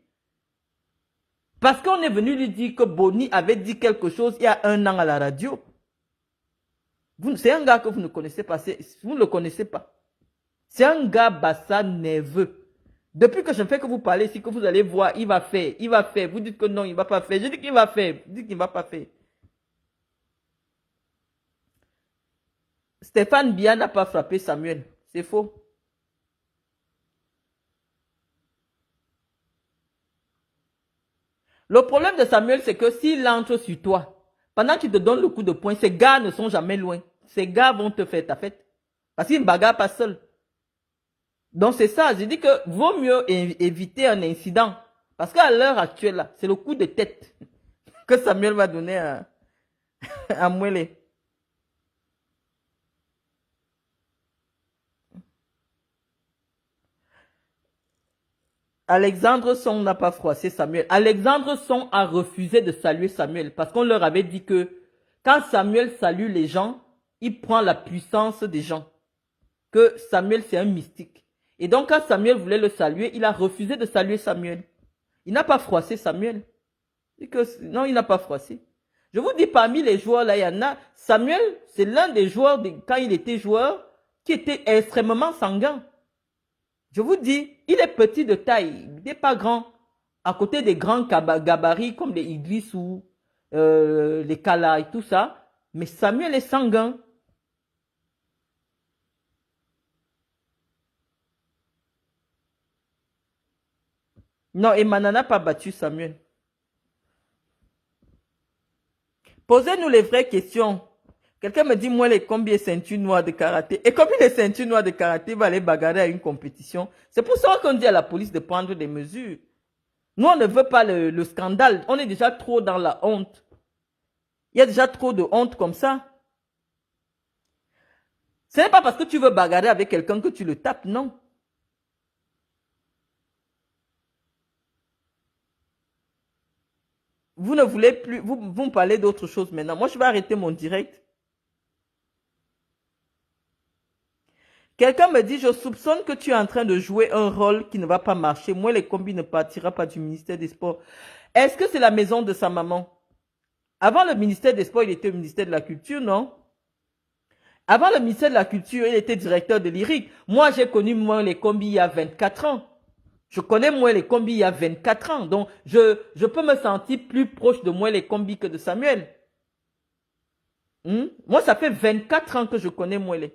Parce qu'on est venu lui dire que Boni avait dit quelque chose il y a 1 an à la radio. C'est un gars que vous ne connaissez pas. Vous ne le connaissez pas. C'est un gars bassa nerveux. Depuis que je ne fais que vous parler ici, que vous allez voir, il va faire, il va faire. Vous dites que non, il ne va pas faire. Je dis qu'il va faire. Vous dites qu'il ne va pas faire. Stéphane Bia n'a pas frappé Samuel. C'est faux. Le problème de Samuel, c'est que s'il entre sur toi, pendant qu'il te donne le coup de poing, ces gars ne sont jamais loin. Ces gars vont te faire ta fête. Parce qu'ils ne bagarrent pas seuls. Donc c'est ça, je dis que vaut mieux éviter un incident. Parce qu'à l'heure actuelle, c'est le coup de tête que Samuel va donner à Mouele. Alexandre Song n'a pas froissé Samuel. Alexandre Song a refusé de saluer Samuel parce qu'on leur avait dit que quand Samuel salue les gens, il prend la puissance des gens. Que Samuel, c'est un mystique. Et donc, quand Samuel voulait le saluer, il a refusé de saluer Samuel. Il n'a pas froissé Samuel. Non, il n'a pas froissé. Je vous dis, parmi les joueurs, là, il y en a. Samuel, c'est l'un des joueurs, quand il était joueur, qui était extrêmement sanguin. Je vous dis, il est petit de taille, il n'est pas grand. À côté des grands gabarits comme les Idriss ou les Kala et tout ça. Mais Samuel est sanguin. Non, Emana n'a pas battu Samuel. Posez-nous les vraies questions. Quelqu'un me dit, moi, les combien ceintures noires de karaté. Et combien les ceintures noires de karaté va aller bagarrer à une compétition? C'est pour ça qu'on dit à la police de prendre des mesures. Nous, on ne veut pas le scandale. On est déjà trop dans la honte. Il y a déjà trop de honte comme ça. Ce n'est pas parce que tu veux bagarrer avec quelqu'un que tu le tapes, non. Vous ne voulez plus, vous me parlez d'autre chose maintenant. Moi, je vais arrêter mon direct. Quelqu'un me dit, je soupçonne que tu es en train de jouer un rôle qui ne va pas marcher. Moi, les combis ne partira pas du ministère des Sports. Est-ce que c'est la maison de sa maman? Avant le ministère des Sports, il était au ministère de la Culture, non? Avant le ministère de la Culture, il était directeur de l'IRIC. Moi, j'ai connu moi les combis il y a 24 ans. Je connais moi les combis il y a 24 ans. Donc, je peux me sentir plus proche de moi les combis que de Samuel. Moi, ça fait 24 ans que je connais moi les.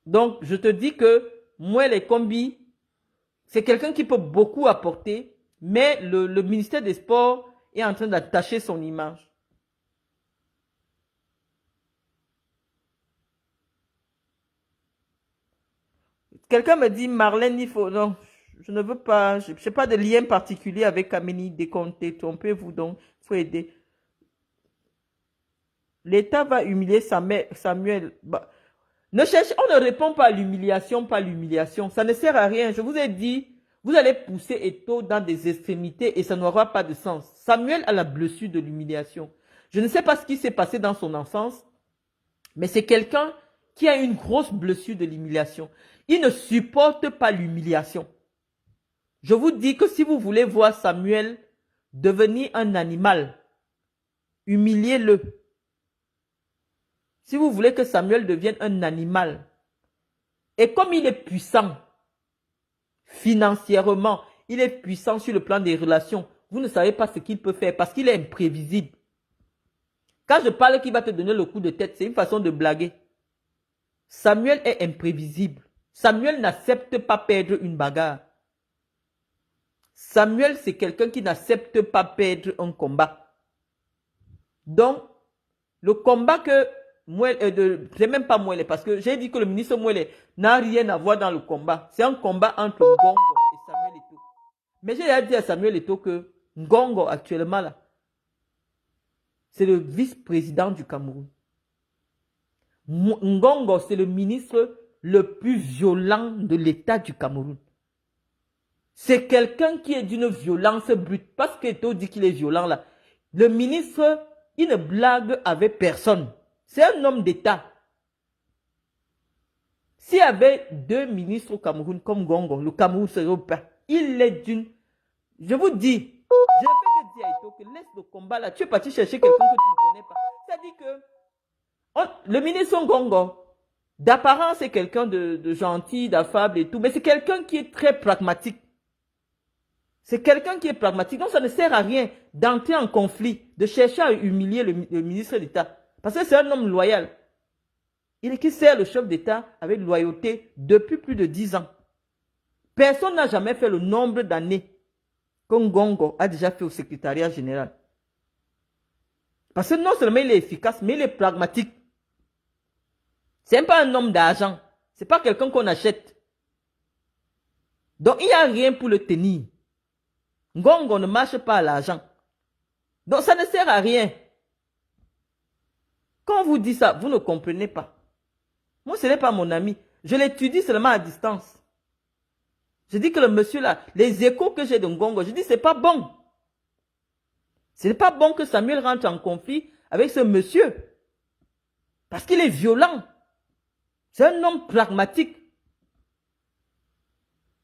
Donc, je te dis que moi les combis, c'est quelqu'un qui peut beaucoup apporter, mais le ministère des Sports est en train d'attacher son image. Quelqu'un me dit, Marlène, il faut... Non, je ne veux pas... Je n'ai pas de lien particulier avec Amélie Décompté. Trompez-vous donc. Il faut aider. L'État va humilier Samuel. Bah, on ne répond pas à l'humiliation, pas l'humiliation. Ça ne sert à rien. Je vous ai dit, vous allez pousser Eto'o dans des extrémités et ça n'aura pas de sens. Samuel a la blessure de l'humiliation. Je ne sais pas ce qui s'est passé dans son enfance, mais c'est quelqu'un qui a une grosse blessure de l'humiliation. Il ne supporte pas l'humiliation. Je vous dis que si vous voulez voir Samuel devenir un animal, humiliez-le. Si vous voulez que Samuel devienne un animal, et comme il est puissant financièrement, il est puissant sur le plan des relations, vous ne savez pas ce qu'il peut faire parce qu'il est imprévisible. Quand je parle qu'il va te donner le coup de tête, c'est une façon de blaguer. Samuel est imprévisible. Samuel n'accepte pas perdre une bagarre. Samuel, c'est quelqu'un qui n'accepte pas perdre un combat. Donc, le combat que c'est même pas Mouele, parce que j'ai dit que le ministre Mouele n'a rien à voir dans le combat. C'est un combat entre Ngongo et Samuel Eto'o. Mais j'ai dit à Samuel Eto'o que Ngongo, actuellement, là, c'est le vice-président du Cameroun. Ngongo, c'est le ministre le plus violent de l'État du Cameroun. C'est quelqu'un qui est d'une violence brute. Parce qu'Eto'o dit qu'il est violent là. Le ministre, il ne blague avec personne. C'est un homme d'État. S'il y avait deux ministres au Cameroun comme Ngongo, le Cameroun serait au pas. Il est d'une... Je vous dis, je vais te dire à Eto'o que laisse le combat là. Tu es parti chercher quelqu'un que tu ne connais pas. C'est-à-dire que le ministre Ngongo, d'apparence, c'est quelqu'un de gentil, d'affable et tout, mais c'est quelqu'un qui est très pragmatique. C'est quelqu'un qui est pragmatique. Donc, ça ne sert à rien d'entrer en conflit, de chercher à humilier le ministre d'État. Parce que c'est un homme loyal. Il est qui sert le chef d'État avec loyauté depuis plus de 10 ans. Personne n'a jamais fait le nombre d'années que Ngongo a déjà fait au secrétariat général. Parce que non seulement il est efficace, mais il est pragmatique. Ce n'est pas un homme d'argent. Ce n'est pas quelqu'un qu'on achète. Donc, il n'y a rien pour le tenir. Ngongo ne marche pas à l'argent. Donc, ça ne sert à rien. Quand on vous dit ça, vous ne comprenez pas. Moi, ce n'est pas mon ami. Je l'étudie seulement à distance. Je dis que le monsieur là, les échos que j'ai de Ngongo, je dis c'est pas bon. Ce n'est pas bon que Samuel rentre en conflit avec ce monsieur. Parce qu'il est violent. C'est un homme pragmatique.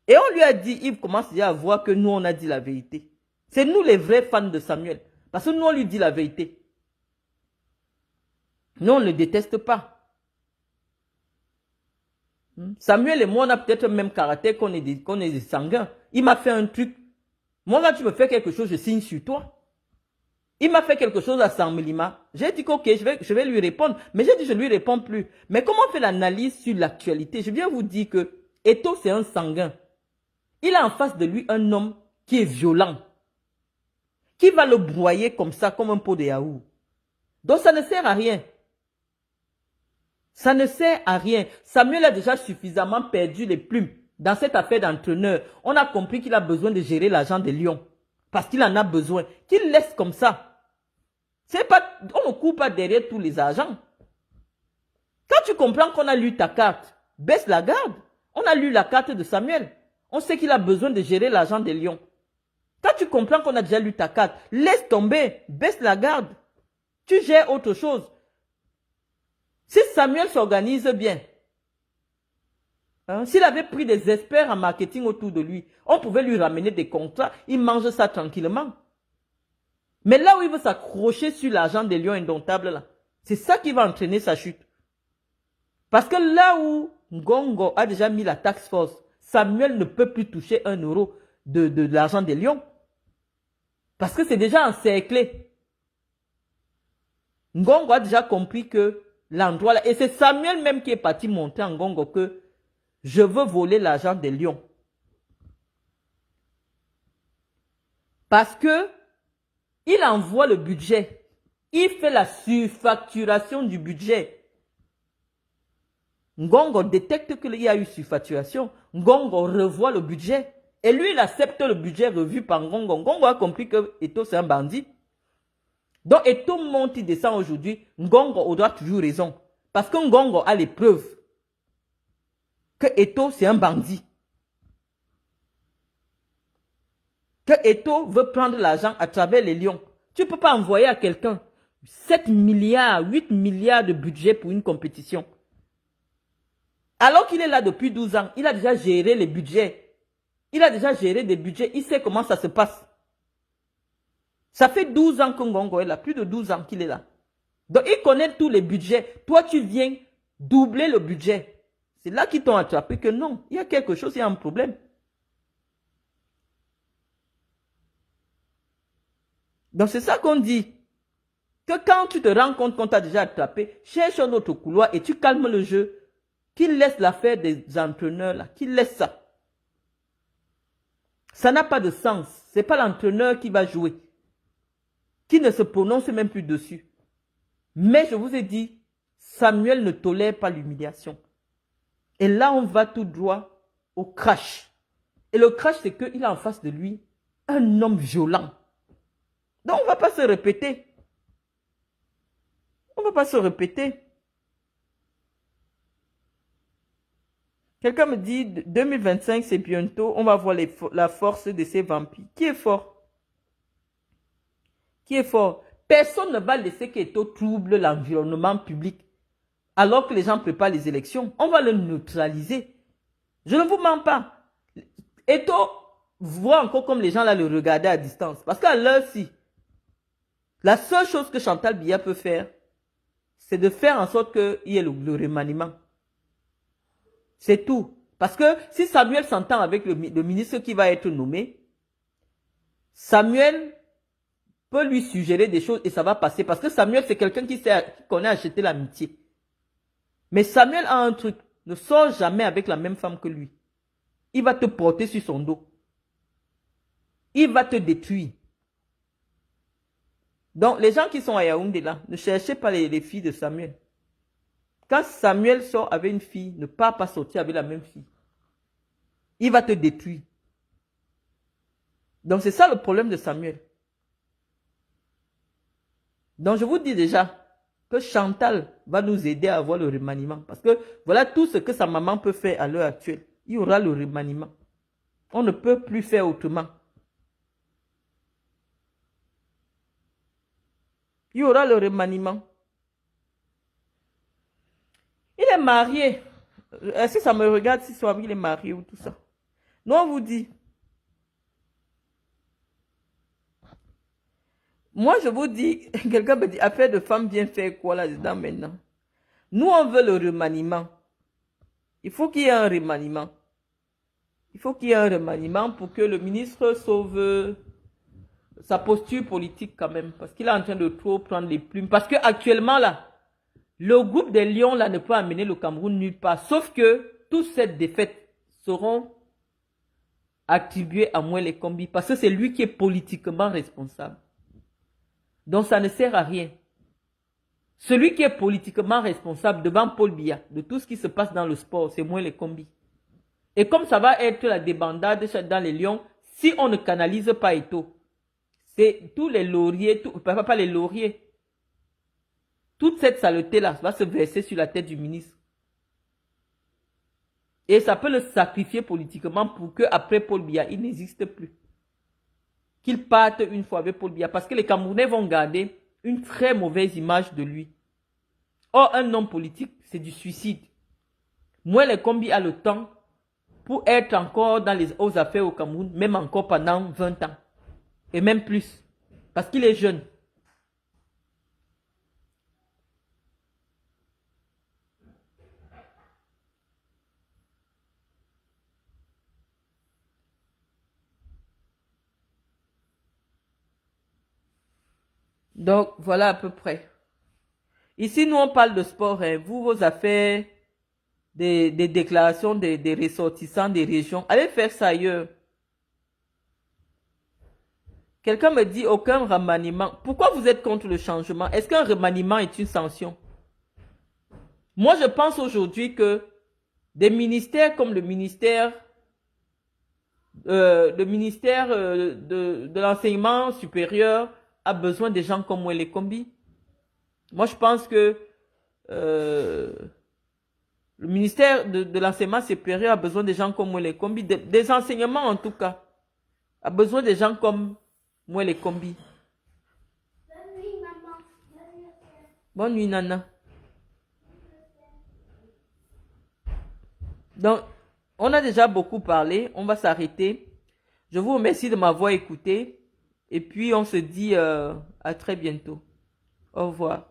Et on lui a dit, il commence déjà à voir que nous, on a dit la vérité. C'est nous les vrais fans de Samuel. Parce que nous, on lui dit la vérité. Nous, on ne le déteste pas. Samuel et moi, on a peut-être le même caractère qu'on est des sanguins. Il m'a fait un truc. Moi, quand tu me fais quelque chose, je signe sur toi. Il m'a fait quelque chose à Samélima. J'ai dit qu'ok, je vais lui répondre. Mais j'ai dit, je ne lui réponds plus. Mais comment on fait l'analyse sur l'actualité? Je viens vous dire que Eto'o, c'est un sanguin. Il a en face de lui un homme qui est violent, qui va le broyer comme ça, comme un pot de yaourt. Donc ça ne sert à rien. Ça ne sert à rien. Samuel a déjà suffisamment perdu les plumes dans cette affaire d'entraîneur. On a compris qu'il a besoin de gérer l'argent de Lyon. Parce qu'il en a besoin. Qu'il laisse comme ça. C'est pas, on ne court pas derrière tous les agents. Quand tu comprends qu'on a lu ta carte, baisse la garde. On a lu la carte de Samuel. On sait qu'il a besoin de gérer l'argent de Lyon. Quand tu comprends qu'on a déjà lu ta carte, laisse tomber, baisse la garde. Tu gères autre chose. Si Samuel s'organise bien, hein, s'il avait pris des experts en marketing autour de lui, on pouvait lui ramener des contrats, il mange ça tranquillement. Mais là où il veut s'accrocher sur l'argent des lions indomptables, c'est ça qui va entraîner sa chute. Parce que là où Ngongo a déjà mis la task force, Samuel ne peut plus toucher 1 euro de l'argent des lions. Parce que c'est déjà encerclé. Ngongo a déjà compris que l'endroit là, et c'est Samuel même qui est parti montrer à Ngongo que je veux voler l'argent des lions. Parce que il envoie le budget. Il fait la surfacturation du budget. Ngongo détecte qu'il y a eu surfacturation. Ngongo revoit le budget. Et lui, il accepte le budget revu par Ngongo. Ngongo a compris que Eto'o, c'est un bandit. Donc, Eto'o monte, il descend aujourd'hui. Ngongo aura toujours raison. Parce que Ngongo a les preuves que Eto'o, c'est un bandit. Que Eto'o veut prendre l'argent à travers les lions. Tu ne peux pas envoyer à quelqu'un 7 milliards, 8 milliards de budget pour une compétition. Alors qu'il est là depuis 12 ans, il a déjà géré les budgets. Il a déjà géré des budgets, il sait comment ça se passe. Ça fait 12 ans que Ngongo est là, plus de 12 ans qu'il est là. Donc il connaît tous les budgets. Toi, tu viens doubler le budget. C'est là qu'ils t'ont attrapé que non, il y a quelque chose, il y a un problème. Donc c'est ça qu'on dit. Que quand tu te rends compte qu'on t'a déjà attrapé, cherche un autre couloir et tu calmes le jeu. Qu'il laisse l'affaire des entraîneurs là, qu'il laisse ça. Ça n'a pas de sens. Ce n'est pas l'entraîneur qui va jouer. Qui ne se prononce même plus dessus. Mais je vous ai dit, Samuel ne tolère pas l'humiliation. Et là, on va tout droit au crash. Et le crash, c'est qu'il a en face de lui un homme violent. Donc, on ne va pas se répéter. On ne va pas se répéter. Quelqu'un me dit, 2025, c'est bientôt, on va voir la force de ces vampires. Qui est fort? Qui est fort? Personne ne va laisser qu'Eto'o trouble l'environnement public. Alors que les gens préparent les élections, on va le neutraliser. Je ne vous mens pas. Eto'o voit encore comme les gens là le regarder à distance. Parce qu'à l'heure-ci, la seule chose que Chantal Biya peut faire, c'est de faire en sorte qu'il y ait le remaniement. C'est tout. Parce que si Samuel s'entend avec le ministre qui va être nommé, Samuel peut lui suggérer des choses et ça va passer. Parce que Samuel, c'est quelqu'un qui connaît acheter l'amitié. Mais Samuel a un truc. Ne sors jamais avec la même femme que lui. Il va te porter sur son dos. Il va te détruire. Donc, les gens qui sont à Yaoundé là, ne cherchez pas les filles de Samuel. Quand Samuel sort avec une fille, ne part pas sortir avec la même fille. Il va te détruire. Donc c'est ça le problème de Samuel. Donc je vous dis déjà que Chantal va nous aider à avoir le remaniement. Parce que voilà tout ce que sa maman peut faire à l'heure actuelle. Il y aura le remaniement. On ne peut plus faire autrement. Il y aura le remaniement. Il est marié. Est-ce que ça me regarde si soit il est marié ou tout ça? Nous, on vous dit. Moi, je vous dis, quelqu'un me dit, affaire de femme vient faire quoi là-dedans maintenant? Nous, on veut le remaniement. Il faut qu'il y ait un remaniement. Il faut qu'il y ait un remaniement pour que le ministre sauve sa posture politique quand même. Parce qu'il est en train de trop prendre les plumes. Parce qu'actuellement, là, le groupe des Lions là ne peut amener le Cameroun nulle part. Sauf que toutes ces défaites seront attribuées à Moelle Kombi. Parce que c'est lui qui est politiquement responsable. Donc ça ne sert à rien. Celui qui est politiquement responsable devant Paul Biya de tout ce qui se passe dans le sport, c'est Mouele Kombi. Et comme ça va être la débandade dans les Lions, si on ne canalise pas Eto'o, c'est tous les lauriers, pas les lauriers, toute cette saleté-là va se verser sur la tête du ministre. Et ça peut le sacrifier politiquement pour qu'après Paul Biya, il n'existe plus. Qu'il parte une fois avec Paul Biya. Parce que les Camerounais vont garder une très mauvaise image de lui. Or, un homme politique, c'est du suicide. Mouele Kombi a le temps pour être encore dans les hautes affaires au Cameroun, même encore pendant 20 ans. Et même plus. Parce qu'il est jeune. Donc, voilà à peu près. Ici, nous, on parle de sport. Hein. Vous, vos affaires, des déclarations des ressortissants des régions, allez faire ça ailleurs. Quelqu'un me dit aucun remaniement. Pourquoi vous êtes contre le changement? Est-ce qu'un remaniement est une sanction? Moi, je pense aujourd'hui que des ministères comme le ministère de l'enseignement supérieur a besoin des gens comme Mouele Kombi. Moi, je pense que le ministère de l'enseignement supérieur a besoin des gens comme Mouele Kombi, des enseignements en tout cas, a besoin des gens comme Mouele Kombi. Bonne nuit, maman. Bonne nuit, Nana. Donc, on a déjà beaucoup parlé, on va s'arrêter. Je vous remercie de m'avoir écouté et puis on se dit à très bientôt. Au revoir.